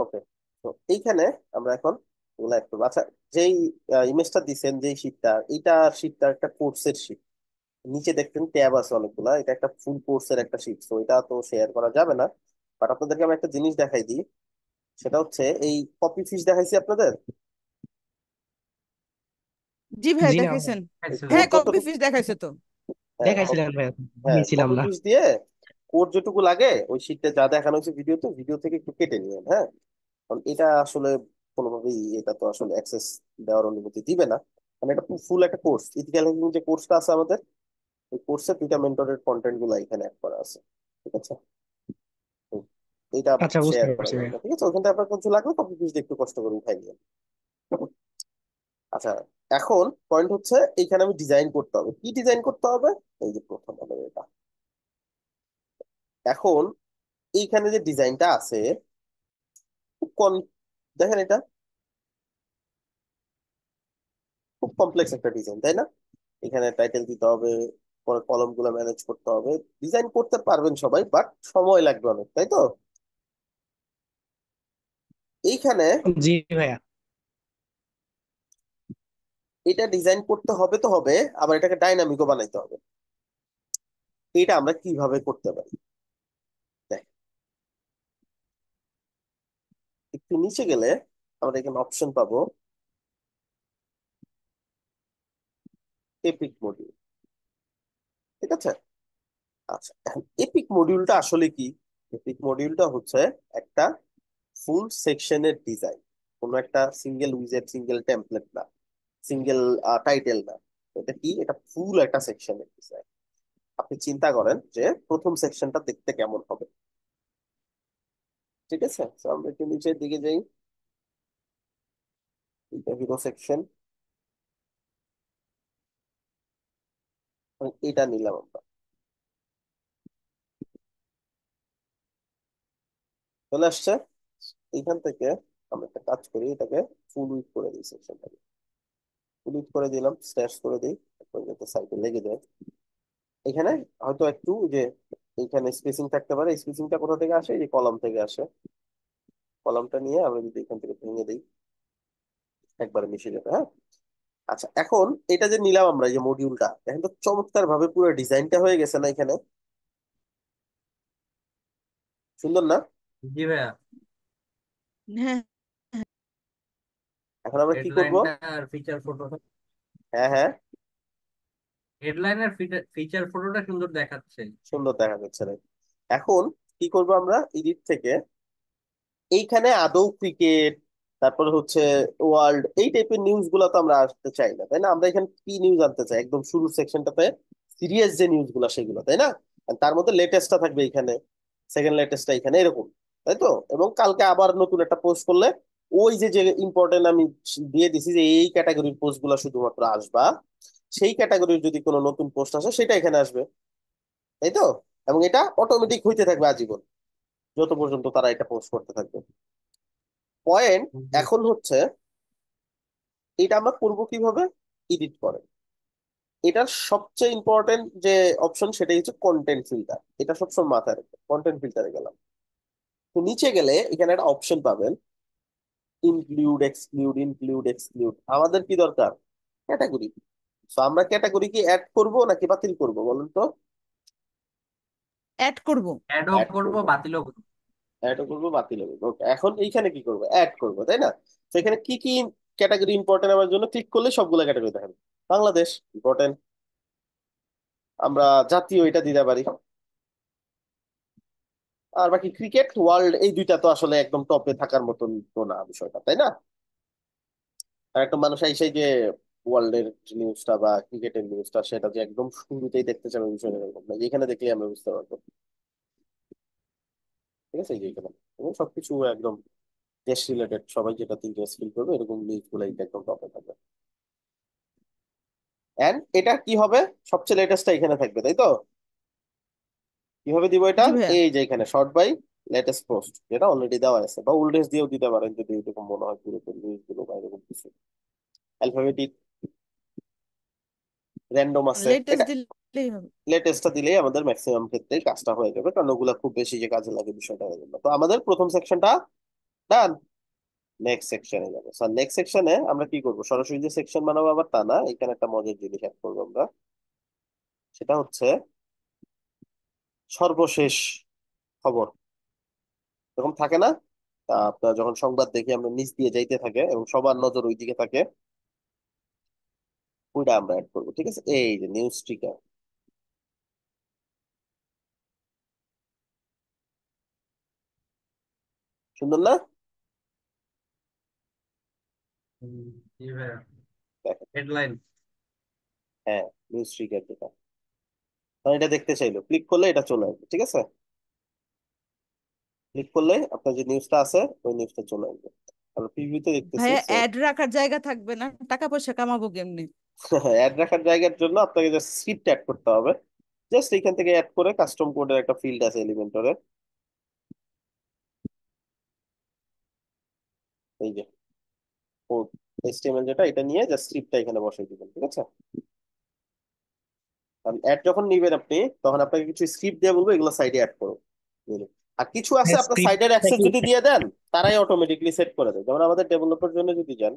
ওকে, তো এইখানে আমরা এখন এগুলো একটু আচ্ছা, যেই ইমেজটা দিছেন, যেই শীটটা, এইটা শীটটা একটা কোর্সের শীট। নিচে দেখতেন ট্যাব আছে অনেকগুলা, এটা একটা ফুল কোর্সের একটা শীট, তো এটা তো শেয়ার করা যাবে না। বাট আপনাদেরকে আমি একটা জিনিস দেখাই দিই, সেটা হচ্ছে এই কপি ফিশ দেখাইছি আপনাদের। জি ভাইয়া জি না ভাইয়া, দেখাইছেন। দেখাইছিলেন। কোড হ্যাঁ কপি যতটুকু, ফিস দেখাইছে তো। হ্যাঁ দেখাইছিলেন ভাইয়া, হ্যাঁ নিয়েছিলাম কপি না। ফিশ দিয়ে কোড যেটুকু লাগে ওই শীটটা যা দেখানো হয়েছে ভিডিওতে, ভিডিও থেকে একটু কেটে নিয়েন, হ্যাঁ। কারণ এটা আসলে কোনোভাবেই এটা তো আসলে অ্যাক্সেস দেওয়ার অনুমতি দিবে না। মানে এটা ফুল একটা কোর্স, ইথিক্যাল হ্যাকিং যে কোর্সটা আছে আমাদের, ওই কোর্সে দুইটা মেন্টরের কন্টেন্ট গুলো এখানে অ্যাড করা আছে, ঠিক আছে। তো এটা আচ্ছা, বুঝতে শেয়ার করা পারছি যাবে ভাইয়া। না, ঠিক আছে। ওখান থেকে আপনার কিছু লাগবে কপি ফিশ দিয়ে একটু কষ্ট করে উঠাই নিয়ে। আচ্ছা, এখন পয়েন্ট হচ্ছে এইখানে আমি ডিজাইন করতে হবে। কি ডিজাইন করতে হবে? এই যে প্রথম হলো এটা। এখন এইখানে যে ডিজাইনটা আছে, খুব দেখেন এটা খুব কমপ্লেক্স একটা ডিজাইন, তাই না? এখানে টাইটেল দিতে হবে, পরে কলম গুলো ম্যানেজ করতে হবে। ডিজাইন করতে পারবেন সবাই, বাট সময় লাগবে অনেক, তাই তো? এইখানে জি ভাইয়া। এটা ডিজাইন করতে হবে তো হবে, আবার এটাকে ডাইনামিকও বানাইতে হবে। এটা আমরা কিভাবে করতে পারি? দেখ, একটু নিচে গেলে আমরা এখানে অপশন পাবো এপিক মডিউল, ঠিক আছে। আচ্ছা, এখন এপিক মডিউলটা আসলে কি? এপিক মডিউলটা হচ্ছে একটা ফুল সেকশনের ডিজাইন, কোনো একটা সিঙ্গেল উইজেট, সিঙ্গেল টেমপ্লেট না, সিঙ্গেল টাইটেল না। এটা কি? এটা ফুল একটা সেকশনের ডিজাইন। আপনি চিন্তা করেন যে প্রথম সেকশনটা দেখতে কেমন হবে, ঠিক আছে। তো আমরা একটু নিচের দিকে যাই, এটা হিরো সেকশন, এটা নিলাম আমরা, চলে আসছে। এইখান থেকে আমরা একটা কাজ করি, এটাকে ফুল উইথ করে দিই, সেকশনটাকে ফুল উইথ করে দিলাম, স্ল্যাশ করে দিই, তারপরে যাতে সাইডে লেগে যায়। এখানে হয়তো একটু ওই যে এইখানে স্পেসিং থাকতে পারে, স্পেসিংটা কোথা থেকে আসে? এই যে কলাম থেকে আসে। কলামটা নিয়ে আমরা যদি এখান থেকে ভেঙে দিই, একবারে মিশে যাবে, হ্যাঁ। আচ্ছা, এখন এটা যে নিলাম আমরা, এই যে মডিউলটা, এখন তো চমৎকার ভাবে পুরো ডিজাইনটা হয়ে গেছে না এখানে? সুন্দর না? জি ভাইয়া, হ্যাঁ এখন আমরা কি করব? হেডলাইনটা আর ফিচার ফটোটা, হ্যাঁ হ্যাঁ, হেডলাইনের ফিচার ফটোটা সুন্দর দেখাচ্ছে। সুন্দর দেখা যাচ্ছে না। এখন কি করব আমরা? এডিট থেকে এইখানে আদৌ ক্রিকেট, তারপর হচ্ছে ওয়ার্ল্ড, এই টাইপের নিউজ গুলো তো আমরা আসতে চাই না, তাই না? আমরা এখানে কি নিউজ আনতে চাই? একদম শুরুর সেকশনটাতে সিরিয়াস যে নিউজ গুলা সেগুলো, তাই না? আর তার মধ্যে লেটেস্টটা থাকবে এখানে, সেকেন্ড লেটেস্টটা এখানে, এরকম, তাই তো? এবং কালকে আবার নতুন একটা পোস্ট করলে ওই যে যে ইম্পর্টেন্ট আমি দিয়ে দিছি যে এই ক্যাটাগরির পোস্ট গুলা শুধুমাত্র আসবা, সেই ক্যাটাগরির যদি কোনো নতুন পোস্ট আসে সেটা এখানে আসবে, তাই তো? এবং এটা অটোমেটিক হইতে থাকবে আজীবন, যত পর্যন্ত তারা এটা পোস্ট করতে থাকবে। পয়েন্ট এখন হচ্ছে এটা আমরা করবো কিভাবে? এডিট করে। এটার সবচেয়ে ইম্পর্টেন্ট যে অপশন সেটাই হচ্ছে কন্টেন্ট ফিল্টার। এটা সবসময় মাথায় রাখবে। কন্টেন্ট ফিল্টারে গেলাম, তো নিচে গেলে এখানে একটা অপশন পাবেন ইনক্লুড এক্সক্লুড, ইনক্লুড এক্সক্লুড। আমাদের কি দরকার? ক্যাটাগরি। তো আমরা ক্যাটাগরি কি অ্যাড করব নাকি বাতিল করব বলুন তো? অ্যাড করব। অ্যাডও অ্যাড করবো, করব। বাতিলও করবো। অ্যাড করবো, বাতিল করবো, ওকে। এখন এইখানে কি করবো? অ্যাড করবো, তাই না? তো এখানে কি কি ক্যাটাগরি ইম্পর্টেন্ট আমার জন্য ক্লিক করলে সবগুলো ক্যাটাগরি দেখাবে। বাংলাদেশ ইম্পর্টেন্ট, আমরা জাতীয় এটা দিতে পারি। আর বাকি ক্রিকেট, ওয়ার্ল্ড, এই দুইটা তো আসলে একদম টপে থাকার মতন তো না বিষয়টা, তাই না? আর একটা মানুষ এসে যে ওয়ার্ল্ডের নিউজটা বা ক্রিকেটের নিউজটা সেটা যে একদম শুরুতেই দেখতে চাবে বিষয়টা এরকম না, যেখানে দেখলে আমরা বুঝতে পারবো, ঠিক আছে। এই যে এখানে এবং সবকিছু একদম দেশ রিলেটেড, সবাই যেটাতে ইন্টারেস্ট ফিল করবে এরকম নিউজ গুলো একদম টপে থাকবে। এন্ড এটা কি হবে? সবচেয়ে লেটেস্টটা এখানে থাকবে, তাই তো? কিভাবে দিব এটা? জি ভাইয়া। এই যে এখানে শর্ট বাই লেটেস্ট পোস্ট, যেটা অলরেডি দেওয়া আছে, বা ওল্ড এজ দিয়েও দিতে পারেন যদি এরকম মনে হয় পুরোপুরি নিউজ গুলো বা এরকম কিছু অ্যালফাবেটিক র্যান্ডম আছে। লেটেস্ট এটা দিলেই হবে। লেটেস্টটা দিলেই আমাদের ম্যাক্সিমাম ক্ষেত্রেই কাজটা হয়ে যাবে, কারণ ওগুলা খুব বেশি যে কাজে লাগে বিষয়টা হয়ে যাবে। তো আমাদের প্রথম সেকশনটা ডান। নেক্সট সেকশনে যাবো। স্যার নেক্সট সেকশনে আমরা কি করবো, সরাসরি যে সেকশন বানাবো আবার তা না, এখানে একটা মজার জিনিস অ্যাড করবো আমরা। সেটা হচ্ছে সর্বশেষ খবর, এরকম থাকে না? আপনার যখন সংবাদ দেখি আমরা নিচ দিয়ে যাইতে থাকে এবং সবার নজর ওই দিকে থাকে, ওইটা আমরা অ্যাড করবো। ঠিক আছে, এই যে নিউজ ট্রিগার, সুন্দর না? জি ভাইয়া, দেখেন, হেডলাইন। হ্যাঁ, নিউজ ট্রিগার যেটা, কারণ এটা দেখতে চাইলো ক্লিক করলে এটা চলে আসবে। ঠিক আছে, ক্লিক করলে আপনার যে নিউজটা আছে ওই নিউজটা চলে আসবে। আমরা প্রিভিউতে দেখতেছি। ভাইয়া সো অ্যাড রাখার জায়গা থাকবে না, টাকা পয়সা কামাবো কেমনি? অ্যাড রাখার জায়গার জন্য আপনাকে জাস্ট স্ক্রিপ্ট অ্যাড করতে হবে। জাস্ট এখান থেকে অ্যাড করে কাস্টম কোডের একটা ফিল্ড আছে এলিমেন্টরে, এই যে কোড HTML যেটা, এটা নিয়ে জাস্ট স্ক্রিপ্টটা এখানে বসাই দিবেন। ঠিক আছে, কারণ অ্যাড যখন নিবেন আপনি, তখন আপনাকে কিছু স্ক্রিপ্ট দিয়ে বলবো এগুলো সাইডে অ্যাড করো, বুঝলেন? আর কিছু আছে আপনার সাইডের স্ক্রিপ্টটা অ্যাক্সেস কি? যদি দিয়ে দেন, তারাই অটোমেটিকলি সেট করে দেয়। যেমন আমাদের ডেভেলপার জন্য যদি যান,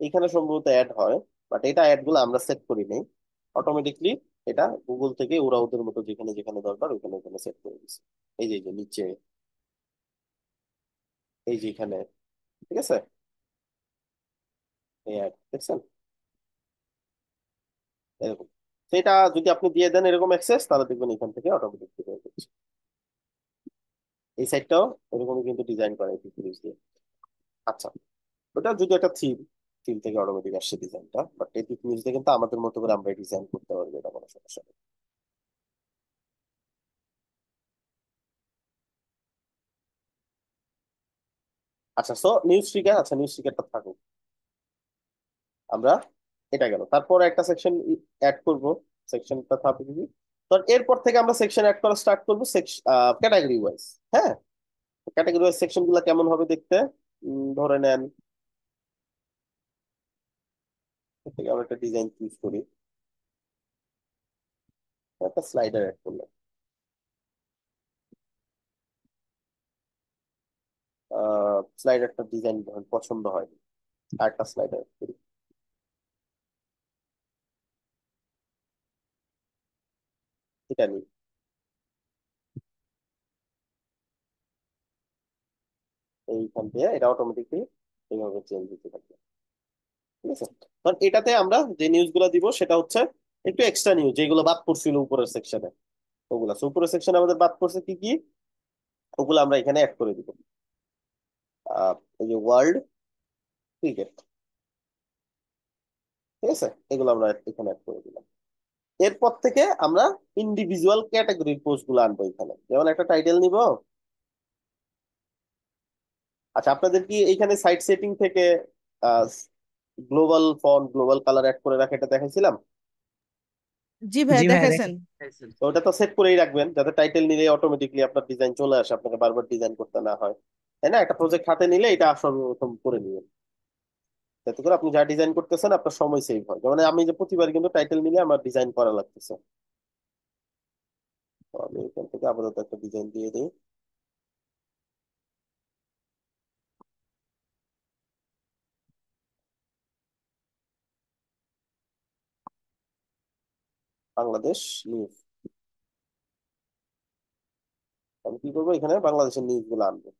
এইখানে সম্ভবত অ্যাড হয়, বাট এটা অ্যাড গুলো আমরা সেট করি নাই, অটোমেটিকলি এটা গুগল থেকে ওরা ওদের মতো যেখানে যেখানে দরকার ওখানে ওখানে সেট করে দিচ্ছে। এই যে নিচে, এই যে এখানে, ঠিক আছে, এই অ্যাড দেখছেন এরকম। তো এটা যদি আপনি দিয়ে দেন এরকম অ্যাক্সেস, তাহলে দেখবেন এখান থেকে অটোমেটিকলি হয়ে যাচ্ছে। এই সাইটটাও এরকমই কিন্তু ডিজাইন করা এই জিনিস দিয়ে। আচ্ছা, ওটা যদি একটা থিম, থিম থেকে অটোমেটিক আসছে ডিজাইনটা, বাট এই জিনিস দিয়ে কিন্তু আমাদের মতো করে আমরা ডিজাইন করতে পারবো, এটা কোনো সমস্যা নেই। আচ্ছা, সো নিউজ ট্রিগার, আচ্ছা নিউজ ট্রিগারটা থাকুক। আমরা, এটা গেল, তারপর একটা সেকশন অ্যাড করব, সেকশনটা থাকবে কি, তো এরপর থেকে আমরা সেকশন অ্যাড করা স্টার্ট করবো ক্যাটাগরি ওয়াইজ। হ্যাঁ, ক্যাটাগরি ওয়াইজ সেকশন গুলো কেমন হবে দেখতে, ধরে নেন এর থেকে আমরা একটা ডিজাইন চুজ করি, একটা স্লাইডার অ্যাড করলাম। স্লাইডারটা ডিজাইন পছন্দ হয়, আর একটা স্লাইডার করি, এটা নিই, এইখান থেকে এটা অটোমেটিকলি এইভাবে চেঞ্জ দিতে থাকবে। ঠিক আছে, কারণ এটাতে আমরা যে নিউজ গুলো দিব সেটা হচ্ছে একটু এক্সট্রা নিউজ, যেগুলো বাদ পড়ছিল উপরের সেকশনে, ওগুলা। So, উপরের সেকশনে আমাদের বাদ পড়ছে কি কি, ওগুলো আমরা এখানে অ্যাড করে দিব। এই যে ওয়ার্ল্ড ক্রিকেট, ঠিক আছে, এগুলো আমরা এখানে অ্যাড করে দিলাম। এরপর থেকে আমরা ইন্ডিভিজুয়াল ক্যাটাগরির পোস্ট গুলো আনবো এখানে, যেমন একটা টাইটেল নিব। আচ্ছা, আপনাদের কি এইখানে সাইট সেটিং থেকে global font, global colour add করে রাখা, এটা দেখাইছিলাম? জি ভাইয়া জি ভাইয়া দেখাইছেন। দেখেন। তো ওটা তো সেট করেই রাখবেন, যাতে টাইটেল নিলে অটোমেটিকলি আপনার ডিজাইন চলে আসে, আপনাকে বারবার ডিজাইন করতে না হয়। তাই না? একটা প্রজেক্ট হাতে নিলে এটা সর্বপ্রথম করে নিবেন, যাতে করে আপনি যা ডিজাইন করতেছেন আপনার সময় সেভ হয়। যেমন আমি যে প্রতিবার কিন্তু টাইটেল নিলে আমার ডিজাইন করা লাগতেছে, তো আমি এখান থেকে আপাতত একটা ডিজাইন দিয়ে দিই। বাংলাদেশ নিউজ, আমি কি করবো, এখানে বাংলাদেশের নিউজ গুলো আনবো।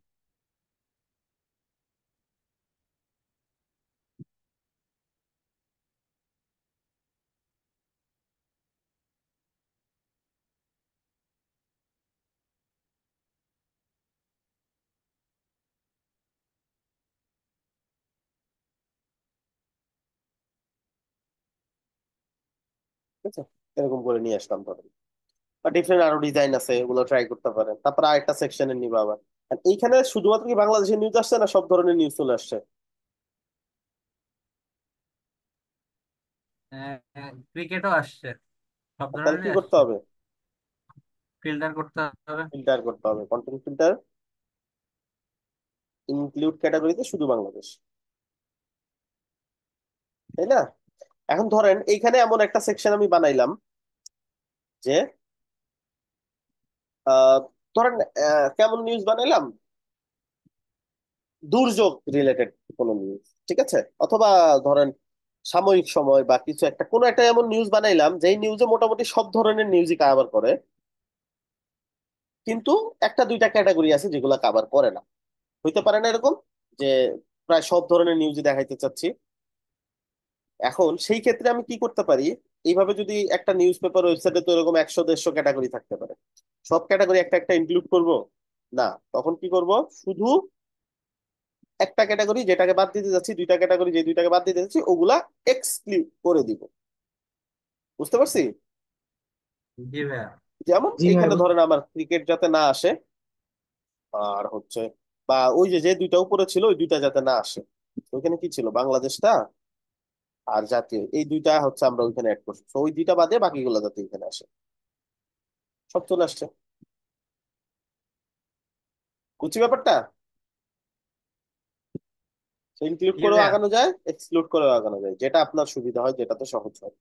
ঠিক আছে, এরকম করে নিয়ে আসলাম ধরেন, বা ডিফারেন্ট আরো ডিজাইন আছে, ওগুলো ট্রাই করতে পারেন। তারপর আরেকটা সেকশনে নিবো আবার। আর এইখানে শুধুমাত্র কি বাংলাদেশের নিউজ আসছে, না সব ধরনের নিউজ চলে আসছে? ক্রিকেটও আসছে, সব তাহলে ধরনেরই কি করতে আসছে। হবে, ফিল্টার করতে হবে। ফিল্টার করতে হবে, কন্টেন্ট ফিল্টার, ইনক্লুড ক্যাটাগরিতে শুধু বাংলাদেশ, তাই না? এখন ধরেন এইখানে এমন একটা সেকশন আমি বানাইলাম যে ধরেন কেমন নিউজ বানাইলাম, দুর্যোগ রিলেটেড কোনো নিউজ, ঠিক আছে, অথবা ধরেন সাময়িক সময় বা কিছু একটা কোনো একটা এমন নিউজ বানাইলাম যেই নিউজে মোটামুটি সব ধরনের নিউজই কাভার করে, কিন্তু একটা দুইটা ক্যাটাগরি আছে যেগুলো কাভার করে না। হইতে পারে না এরকম যে প্রায় সব ধরনের নিউজই দেখাইতে চাচ্ছি। এখন সেই ক্ষেত্রে আমি কি করতে পারি, এইভাবে যদি একটা নিউজ পেপার ওয়েবসাইটে তো এরকম 100 150 ক্যাটাগরি থাকতে পারে, সব ক্যাটাগরি একটা একটা ইনক্লুড করব না। তখন কি করব, শুধু একটা ক্যাটাগরি যেটাকে বাদ দিতে যাচ্ছি, দুইটা ক্যাটাগরি যে দুইটাকে বাদ দিতে যাচ্ছি ওগুলা এক্সক্লুড করে দিব। বুঝতে পারছি? জি ভাইয়া। যেমন জি ভাই এইখানে ধরেন আমার ক্রিকেট যাতে না আসে, আর হচ্ছে বা ওই যে যে দুইটা উপরে ছিল ওই দুইটা যাতে না আসে। ওইখানে কি ছিল, বাংলাদেশটা আর জাতীয়, এই দুইটা হচ্ছে আমরা ওইখানে অ্যাড করছি, তো ওই দুইটা বাদে বাকিগুলো যাতে এখানে আসে। সব চলে আসছে। বুঝছি ব্যাপারটা? ইনক্লুড জি করেও ভাইয়া। আগানো যায়, এক্সক্লুড করেও আগানো যায়, যেটা আপনার সুবিধা হয়, যেটাতে সহজ হয়।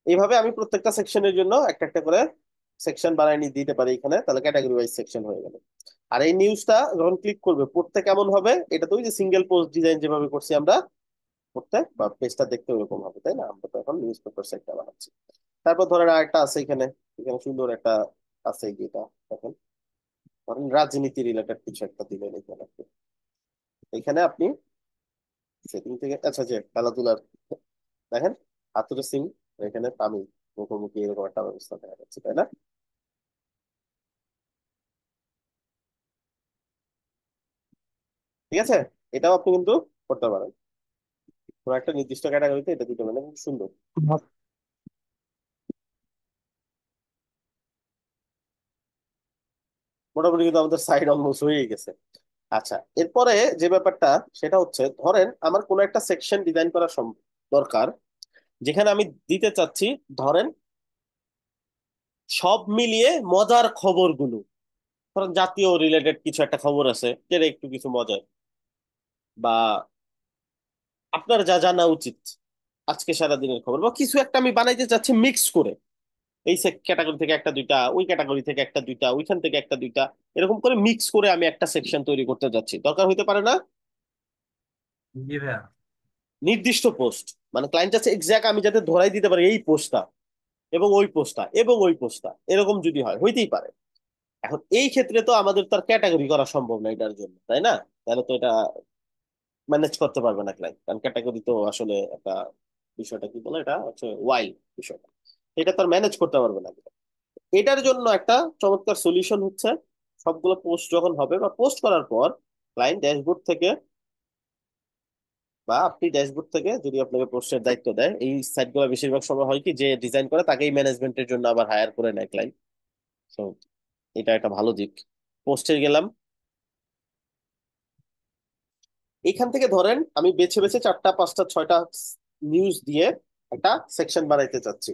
এইভাবে আমি প্রত্যেকটা সেকশনের জন্য একটা একটা করে সেকশন বানাই নিয়ে দিতে পারি এখানে, তাহলে ক্যাটাগরি ওয়াইজ সেকশন হয়ে গেল। আর এই নিউজটা যখন ক্লিক করবে পড়তে কেমন হবে, এটা তো ওই যে সিঙ্গেল পোস্ট ডিজাইন যেভাবে করছি আমরা, পড়তে বা পেজটা দেখতে ওরকম হবে, তাই না? আমরা তো এখন নিউজ পেপার সাইটটা বানাচ্ছি। তারপর ধরেন আরেকটা আছে এখানে, এখানে সুন্দর একটা আছে, যেটা দেখেন, ধরেন রাজনীতি রিলেটেড কিছু একটা দিলেন এখানে আপনি। এখানে আপনি সেটিং থেকে, আচ্ছা, যে খেলাধুলার, দেখেন হাতুড়ে সিং, এখানে তামিল মুখোমুখি এরকম একটা ব্যবস্থা দেখা যাচ্ছে, তাই না? ঠিক আছে, এটাও আপনি কিন্তু করতে পারেন কোনো একটা নির্দিষ্ট ক্যাটাগরিতে, এটা দিতে পারেন, খুব সুন্দর। মোটামুটি কিন্তু আমাদের সাইড অলমোস্ট হয়ে গেছে। আচ্ছা, এরপরে যে ব্যাপারটা সেটা হচ্ছে, ধরেন আমার কোনো একটা সেকশন ডিজাইন করা দরকার, যেখানে আমি দিতে চাচ্ছি ধরেন সব মিলিয়ে মজার খবরগুলো, ধরেন জাতীয় রিলেটেড কিছু একটা খবর আছে যেটা একটু কিছু মজার, বা আপনার যা জানা উচিত আজকে সারাদিনের খবর, বা কিছু একটা আমি বানাইতে চাচ্ছি মিক্স করে, এই ক্যাটাগরি থেকে একটা দুইটা, ওই ক্যাটাগরি থেকে একটা দুইটা, ওইখান থেকে একটা দুইটা, এরকম করে মিক্স করে আমি একটা সেকশন তৈরি করতে যাচ্ছি। দরকার হইতে পারে না? জি ভাইয়া। নির্দিষ্ট পোস্ট, মানে ক্লায়েন্ট চাচ্ছে এক্সাক্ট আমি যাতে ধরাই দিতে পারি এই পোস্টটা এবং ওই পোস্টটা এবং ওই পোস্টটা, এরকম যদি হয় হইতেই পারে। এখন এই ক্ষেত্রে তো আমাদের তো আর ক্যাটাগরি করা সম্ভব না এটার জন্য, তাই না? তাহলে তো এটা ম্যানেজ করতে পারবে না ক্লায়েন্ট, কারণ ক্যাটাগরি তো আসলে একটা বিষয়টা কি বলে, এটা হচ্ছে ওয়াইল্ড বিষয়টা, এটা তো আর ম্যানেজ করতে পারবে না। এটার জন্য একটা চমৎকার সলিউশন হচ্ছে, সবগুলো পোস্ট যখন হবে বা পোস্ট করার পর ক্লায়েন্ট ড্যাশবোর্ড থেকে, বা আপনি ড্যাশবোর্ড থেকে যদি আপনাকে পোস্টের দায়িত্ব দেয়, এই সাইটগুলো বেশিরভাগ সময় হয় কি যে ডিজাইন করে তাকেই ম্যানেজমেন্টের জন্য আবার হায়ার করে নেয় ক্লায়েন্ট। তো এটা একটা ভালো দিক। পোস্টে গেলাম, এইখান থেকে ধরেন আমি বেছে বেছে চারটা পাঁচটা ছয়টা নিউজ দিয়ে একটা সেকশন বানাইতে চাচ্ছি।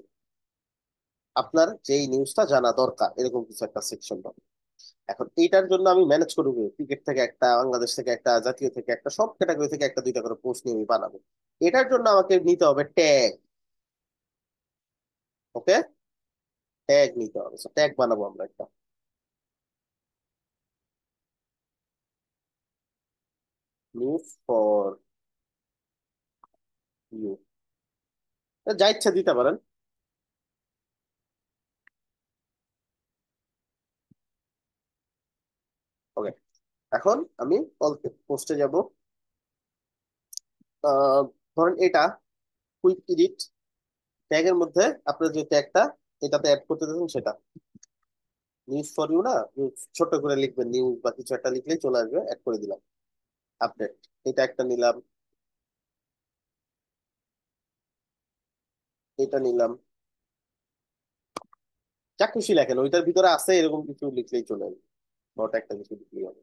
আপনার যেই নিউজটা জানা দরকার এরকম কিছু একটা সেকশন পাবো। এখন এইটার জন্য আমি ম্যানেজ করবো, ক্রিকেট থেকে একটা, বাংলাদেশ থেকে একটা, জাতীয় থেকে একটা, সব ক্যাটাগরি থেকে একটা দুইটা করে পোস্ট নিয়ে আমি বানাবো। এটার জন্য আমাকে নিতে হবে ট্যাগ। ওকে, ট্যাগ নিতে হবে, ট্যাগ বানাবো আমরা একটা, নিউজ ফর ইউ, যা ইচ্ছা দিতে পারেন। ওকে, এখন আমি পোস্টে যাব। আহ, ধরেন এটা কুইক এডিট, ট্যাগের মধ্যে আপনার যে ট্যাগটা এটাতে অ্যাড করতে চাচ্ছেন সেটা নিউজ ফর ইউ না, ছোট করে লিখবেন, নিউজ বা কিছু একটা লিখলেই চলে আসবে, অ্যাড করে দিলাম। আপডেট, এটা একটা নিলাম, এটা নিলাম, যা খুশি লেখেন, ওইটার ভিতরে আছে এরকম কিছু লিখলেই চলে আসবে, নট একটা কিছু লিখলেই হবে।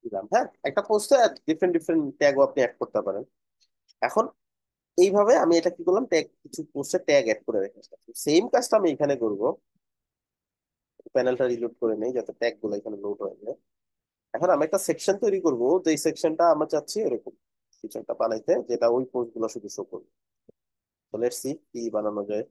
দিলাম, হ্যাঁ, একটা পোস্টে ডিফারেন্ট ডিফারেন্ট ট্যাগও আপনি অ্যাড করতে পারেন। এখন এইভাবে আমি এটা কি করলাম, ট্যাগ কিছু পোস্টে ট্যাগ অ্যাড করে রেখেছিলাম। সেম কাজটা আমি এখানে করব। প্যানেলটা রিলোড করে নেই যাতে ট্যাগ গুলো এখানে লোড হয়ে যায়। এখন আমি একটা সেকশন তৈরি করব, যে সেকশনটা আমরা চাচ্ছি এরকম কিছু একটা বানাইতে, যেটা ওই পোস্ট গুলো শুধু শো করবে। তো লেটস সি কি বানানো যায়।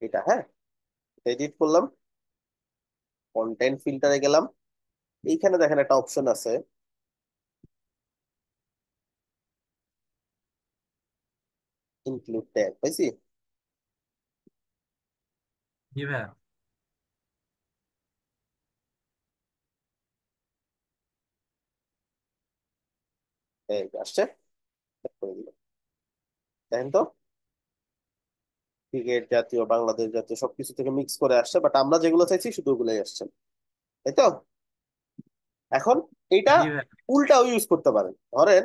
এটা, হ্যাঁ, এডিট করলাম, কন্টেন্ট ফিল্টারে গেলাম। এইখানে দেখেন একটা অপশন আছে, ইনক্লুড ট্যাগ, পাইছি? জি ভাইয়া। এই যে আসছে, Tag করে দিলাম। দেখেন তো, ক্রিকেট জাতীয়, বাংলাদেশ জাতীয় সবকিছু থেকে মিক্স করে আসছে, বাট আমরা যেগুলো চাইছি শুধু ওগুলাই আসছে, তাই তো? এখন এইটা জি ভাইয়া। উল্টাও ইউজ করতে পারেন। ধরেন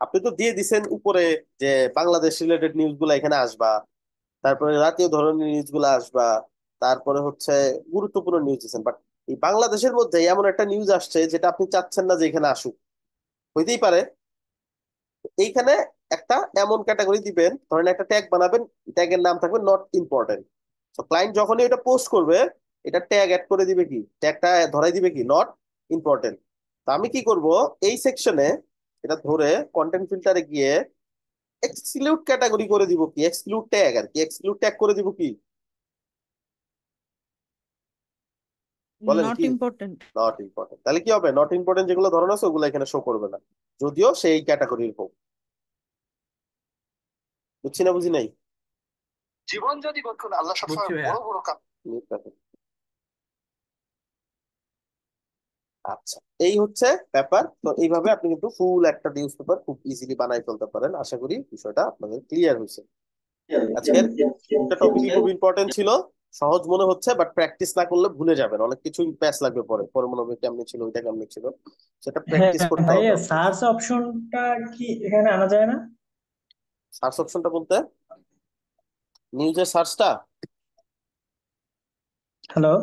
আপনি তো দিয়ে দিছেন উপরে যে বাংলাদেশ রিলেটেড নিউজ গুলা এখানে আসবা, তারপরে জাতীয় ধরনের নিউজ গুলা আসবা, তারপরে হচ্ছে গুরুত্বপূর্ণ নিউজ দিচ্ছেন, বাট এই বাংলাদেশের মধ্যে এমন একটা নিউজ আসছে যেটা আপনি চাচ্ছেন না যে এখানে আসুক, হইতেই পারে। এইখানে একটা এমন ক্যাটাগরি দিবেন, ধরেন একটা ট্যাগ বানাবেন, ট্যাগের নাম থাকবে নট ইম্পর্টেন্ট। তো ক্লায়েন্ট যখনই এটা পোস্ট করবে, এটা ট্যাগ অ্যাড করে দিবে, কি ট্যাগটা ধরাই দিবে কি নট ইম্পর্টেন্ট। তো আমি কি করব, এই সেকশনে এটা ধরে কন্টেন্ট ফিল্টারে গিয়ে এক্সক্লুড ক্যাটাগরি করে দিব, কি এক্সক্লুড ট্যাগ আর কি, এক্সক্লুড ট্যাগ করে দিব কি, বলেন নট কি? ইম্পর্টেন্ট। Not important. তাহলে কি হবে, নট ইম্পর্টেন্ট যেগুলো ধরন আছে ওগুলো এখানে শো করবে না, যদিও সেই ক্যাটাগরির হোক। বুঝছি না বুঝি নাই? জীবন যদি গঠন আল্লাহ বুঝছি সবসময় ভাইয়া। বড় বড় কাজ। আচ্ছা, এই হচ্ছে ব্যাপার। তো এইভাবে আপনি কিন্তু ফুল একটা নিউজ পেপার খুব ইজিলি বানাই ফেলতে পারেন। আশা করি বিষয়টা আপনাদের ক্লিয়ার হয়েছে। আজকের একটা টপিকই খুব ইম্পর্টেন্ট ছিল, সহজ মনে হচ্ছে, বাট প্র্যাকটিস না করলে ভুলে যাবেন, অনেক কিছুই প্যাচ লাগবে পরে, পরে মনে হবে কেমনি ছিল, ওইটা কেমনি ছিল, সেটা হ্যাঁ প্র্যাকটিস করতে হবে ভাইয়া, আপনার। সার্চ অপশনটা কি এখানে আনা যায় না? সার্চ অপশনটা বলতে নিউজের সার্চটা, হ্যালো।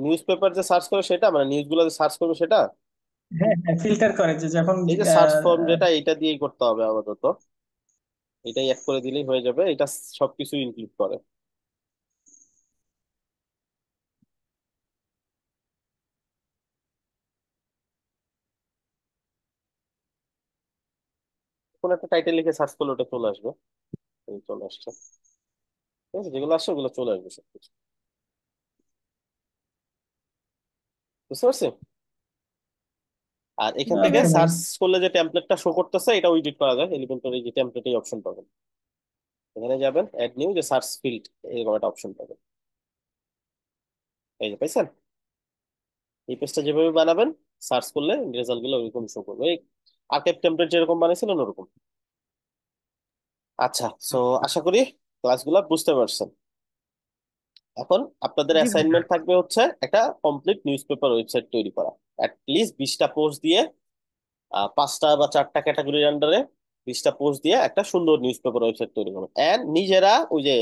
নিউজ পেপার যে সার্চ করে সেটা, মানে নিউজ গুলো যে সার্চ করবে সেটা? হ্যাঁ হ্যাঁ, ফিল্টার করে যে যখন এই যে সার্চ ফর্ম যেটা, এটা দিয়েই করতে হবে আপাতত। এটাই অ্যাড করে দিলেই হয়ে যাবে, এটা সবকিছু ইনক্লুড করে। কোন একটা টাইটেল লিখে সার্চ করলে ওটা চলে আসবে। এই চলে আসছে, ঠিক আছে, যেগুলো আসছে ওগুলো চলে আসবে সবকিছু। বুঝতে পারছি। আর এখান থেকে আচ্ছা ভাই। সার্চ করলে যে টেমপ্লেটটা শো করতেছে, এটা এডিট করা যায়, এলিমেন্টর এই যে টেমপ্লেট এই অপশন পাবেন, এখানে যাবেন অ্যাড নিউ, যে সার্চ ফিল্ড, এরকম একটা অপশন পাবেন। এই যে পাইছেন, এই পেজটা যেভাবে বানাবেন, সার্চ করলে রেজাল্ট গুলো ওইরকম শো করবে, এই আর্কাইভ টেমপ্লেট যেরকম বানিয়েছিলেন ওরকম। আচ্ছা, সো আশা করি ক্লাসগুলো বুঝতে পারছেন। এখন আপনাদের জি ভাইয়া। অ্যাসাইনমেন্ট থাকবে হচ্ছে একটা কমপ্লিট নিউজ পেপার ওয়েবসাইট তৈরি করা, অ্যাটলিস্ট 20টা পোস্ট দিয়ে, 5টা বা 4টা ক্যাটাগরির আন্ডারে 20টা পোস্ট দিয়ে একটা সুন্দর নিউজ পেপার ওয়েবসাইট তৈরি করবেন। এন্ড নিজেরা ওই যে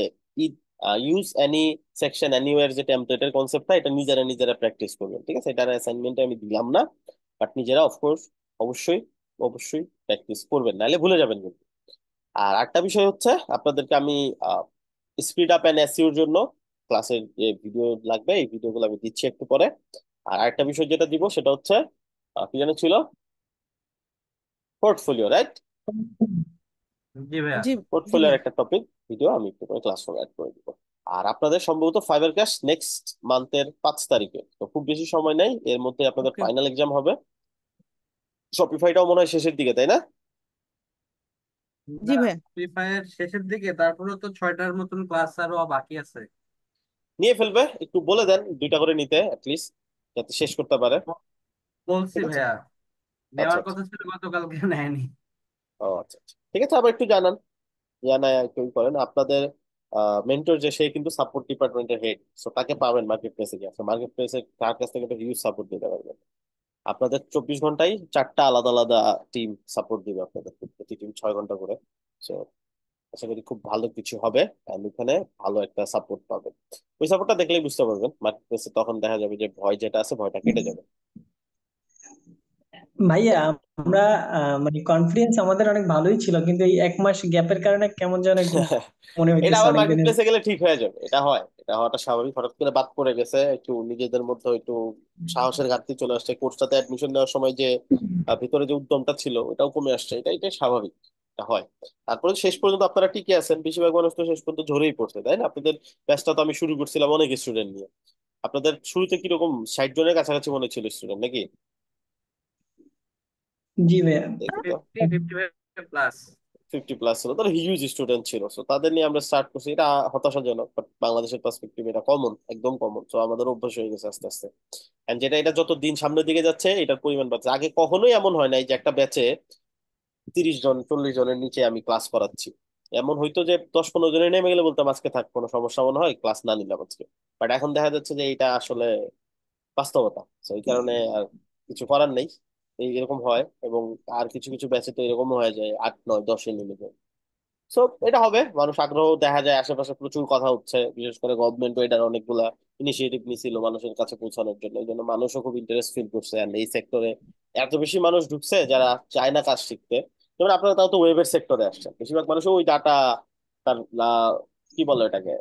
ইউজ এনি সেকশন এনিওয়ার যে টেমপ্লেটের কনসেপ্টটা, এটা নিজেরা নিজেরা প্র্যাকটিস করবেন, ঠিক আছে? এটার অ্যাসাইনমেন্টে আমি দিলাম না, বাট নিজেরা অফকোর্স অবশ্যই অবশ্যই প্র্যাকটিস করবেন, নাহলে ভুলে যাবেন কিন্তু। আর একটা বিষয় হচ্ছে, আপনাদেরকে আমি স্পিড আপ এন্ড এসইওর জন্য ক্লাসের যে ভিডিও লাগবে, এই ভিডিওগুলো আমি দিচ্ছি একটু পরে। আর আরেকটা বিষয় যেটা দিব সেটা হচ্ছে, কি যেন ছিল, পোর্টফোলিও, রাইট? জি ভাইয়া। জি। জি পোর্টফোলিওর ভাইয়া। একটা টপিক ভিডিও আমি একটু করে ক্লাসরুমে অ্যাড করে দিব। আর আপনাদের সম্ভবত ফাইবার ক্লাস নেক্সট মান্থের 5 তারিখে, তো খুব বেশি সময় নেই, এর মধ্যে আপনাদের ওকে। ফাইনাল এক্সাম হবে। শপিফাইটাও মনে হয় শেষের দিকে, তাই না? জি না, ভাইয়া। ফ্রি ফায়ার শেষের দিকে, তারপরে তো 6টার মতন ক্লাস আরো বাকি আছে। নিয়ে ফেলবে, একটু বলে দেন 2টা করে নিতে অ্যাটলিস্ট, যাতে শেষ করতে পারে। ব- বলছি ঠিক আছে। ভাইয়া, আচ্ছা নেওয়ার আচ্ছা। কথা ছিল, গতকালকে নেয়নি। ও আচ্ছা আচ্ছা, ঠিক আছে, আবার একটু জানান, জানায় একটু ই করেন। আপনাদের মেন্টর যে, সে কিন্তু সাপোর্ট ডিপার্টমেন্টের হেড, সো তাকে পাবেন মার্কেট প্লেসে গিয়ে, মার্কেট প্লেসে তার কাছ থেকে একটা হিউজ সাপোর্ট দিতে পারবেন। আপনাদের 24 ঘন্টায় 4টা আলাদা আলাদা টিম সাপোর্ট দিবে আপনাদের, প্রতি টিম 6 ঘন্টা করে। So, আশা করি খুব ভালো কিছু হবে, and ওখানে ভালো একটা সাপোর্ট পাবেন। ওই সাপোর্টটা দেখলেই বুঝতে পারবেন মার্কেট প্লেসে, তখন দেখা যাবে যে ভয় যেটা আছে ভয়টা কেটে যাবে। ভাইয়া, আমরা মানে কনফিডেন্স আমাদের অনেক ভালোই ছিল, কিন্তু এই 1 মাস গ্যাপের কারণে কেমন যেন একটু মনে এটা হইতেছে আবার অনেক মার্কেট দিনের। প্লেসে গেলে ঠিক হয়ে যাবে, এটা হয়, এটা হওয়াটা স্বাভাবিক। হঠাৎ করে বাদ পড়ে গেছে, একটু নিজেদের মধ্যে একটু সাহসের ঘাটতি চলে আসছে, কোর্সটাতে অ্যাডমিশন নেওয়ার সময় যে ভিতরে যে উদ্যমটা ছিল ওটাও কমে আসছে, এটাই স্বাভাবিক, এটা হয়। তারপরে শেষ পর্যন্ত আপনারা টিকে আছেন, বেশিরভাগ মানুষ তো শেষ পর্যন্ত ঝরেই পড়ছে, তাই না? আপনাদের ব্যাচটা তো আমি শুরু করছিলাম অনেক স্টুডেন্ট নিয়ে। আপনাদের শুরুতে কিরকম 60 জনের কাছাকাছি মনে ছিল স্টুডেন্ট নাকি? জি ভাইয়া। দেখি তো, 50 প্লাস। 50+ ছিল, তাহলে হিউজ স্টুডেন্ট ছিল। সো তাদের নিয়ে আমরা স্টার্ট করছি, এটা হতাশাজনক, বাট বাংলাদেশের পার্সপেক্টিভ এটা কমন, একদম কমন। তো আমাদের অভ্যাস হয়ে গেছে আস্তে আস্তে। এন্ড যেটা এটা যত দিন সামনের দিকে যাচ্ছে এটার পরিমাণ বাড়ছে। আগে কখনোই এমন হয় নাই যে একটা ব্যাচে 30 জন 40 জনের নিচে আমি ক্লাস করাচ্ছি। এমন হয়তো যে 10-15 জনে নেমে গেলে বলতাম আজকে থাক, কোনো সমস্যা মনে হয়, ক্লাস না নিলাম আজকে। বাট এখন দেখা যাচ্ছে যে এটা আসলে বাস্তবতা। তো এই কারণে আর কিছু করার নেই, এরকম হয়। এবং আর কিছু কিছু ব্যাচে তো এরকম হয়ে যায় 8 9 10-এ নেমে যায়। সো এটা হবে, মানুষ আগ্রহ দেখা যায়, আশেপাশে প্রচুর কথা হচ্ছে, বিশেষ করে গভর্নমেন্টও এটার অনেকগুলা ইনিশিয়েটিভ নিছিল মানুষের কাছে পৌঁছানোর জন্য। এই জন্য মানুষও খুব ইন্টারেস্ট ফিল করছে, আর এই সেক্টরে এত বেশি মানুষ ঢুকছে যারা চায় না কাজ শিখতে। যেমন আপনারা তাও তো ওয়েবের সেক্টরে আসছেন, বেশিরভাগ মানুষ ওই ডাটা, তার কি বলে এটাকে,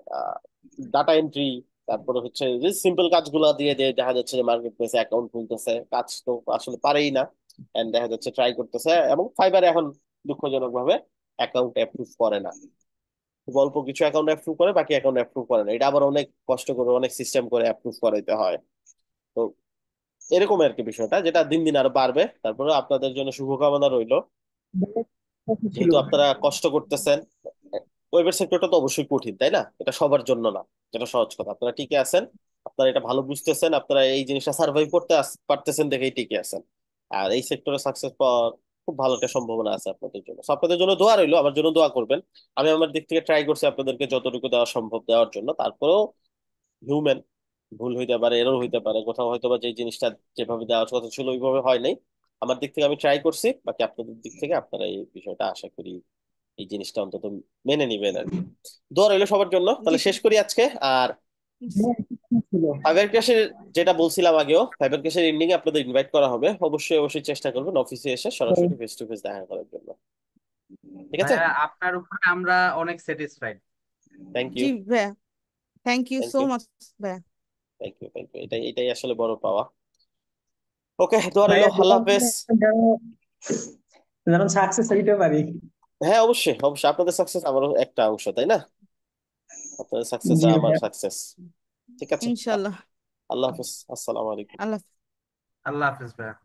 ডাটা এন্ট্রি, তারপরে হচ্ছে যে সিম্পল কাজগুলো দিয়ে দিয়ে দেখা যাচ্ছে যে মার্কেট প্লেসে অ্যাকাউন্ট খুলতেছে, কাজ তো আসলে পারেই না, এন্ড দেখা যাচ্ছে ট্রাই করতেছে। এবং ফাইবারে এখন দুঃখজনক ভাবে অ্যাকাউন্ট অ্যাপ্রুভ করে না, খুব অল্প কিছু অ্যাকাউন্ট অ্যাপ্রুভ করে, বাকি অ্যাকাউন্ট অ্যাপ্রুভ করে না। এটা আবার অনেক কষ্ট করে অনেক সিস্টেম করে অ্যাপ্রুভ করাইতে হয়। তো এরকম আর কি বিষয়টা, যেটা দিন দিন আরো বাড়বে। তারপরে আপনাদের জন্য শুভকামনা রইলো, ছিল। যেহেতু আপনারা কষ্ট করতেছেন। ওয়েবের সেক্টরটা তো অবশ্যই কঠিন, তাই না? এটা সবার জন্য না, যেটা সহজ কথা। আপনারা টিকে আছেন, আপনারা এটা ভালো বুঝতেছেন, আপনারা এই জিনিসটা সার্ভাইভ করতে পারতেছেন দেখেই টিকে আছেন। আর এই সেক্টরে সাকসেস পাওয়ার খুব ভালো একটা সম্ভাবনা আছে আপনাদের জন্য। So, আপনাদের জন্য দোয়া রইলো, আমার জন্য দোয়া করবেন। আমি আমার দিক থেকে ট্রাই করছি আপনাদেরকে যতটুকু দেওয়া সম্ভব দেওয়ার জন্য। তারপরেও হিউম্যান, ভুল হইতে পারে, এরর হইতে পারে, কোথাও হয়তো বা যে জিনিসটা যেভাবে দেওয়ার কথা ছিল ওইভাবে হয় নাই। আমার দিক থেকে আমি ট্রাই করছি, বাকি আপনাদের দিক থেকে আপনারা এই বিষয়টা আশা করি এই জিনিসটা অন্তত মেনে নিবেন আর কি। দোয়া রইলো সবার জন্য। জি তাহলে শেষ করি আজকে। আর ছিল। ফাইবার ক্যাশের যেটা বলছিলাম আগেও, ফাইবার ক্যাশের এন্ডিং এ আপনাদের ইনভাইট করা হবে, অবশ্যই অবশ্যই চেষ্টা করবেন অফিসে এসে সরাসরি ফেস টু ফেস দেখা করার জন্য। ঠিক আছে? ভাইয়া আপনার উপরে আমরা অনেক স্যাটিসফাইড। Thank you. জি ভাইয়া, thank you thank so you. Much ভাইয়া। Thank you. Thank you. এটাই আসলে বড় পাওয়া। ওকে, দোয়া রইলো। ভাইয়া, আল্লাহ হাফেজ। যেন যেন সাকসেস হইতে পারি। হ্যাঁ, অবশ্যই অবশ্যই, আপনাদের সাকসেস আমারও একটা অংশ, তাই না? আপনাদের সাকসেস জি আমার ভাইয়া। সাকসেস। ঠিক আছে। ইনশাল্লাহ। আল্লাহ হাফেজ, আসসালামু আলাইকুম। আল্লাহ আল্লাহ হাফিজ ভাইয়া।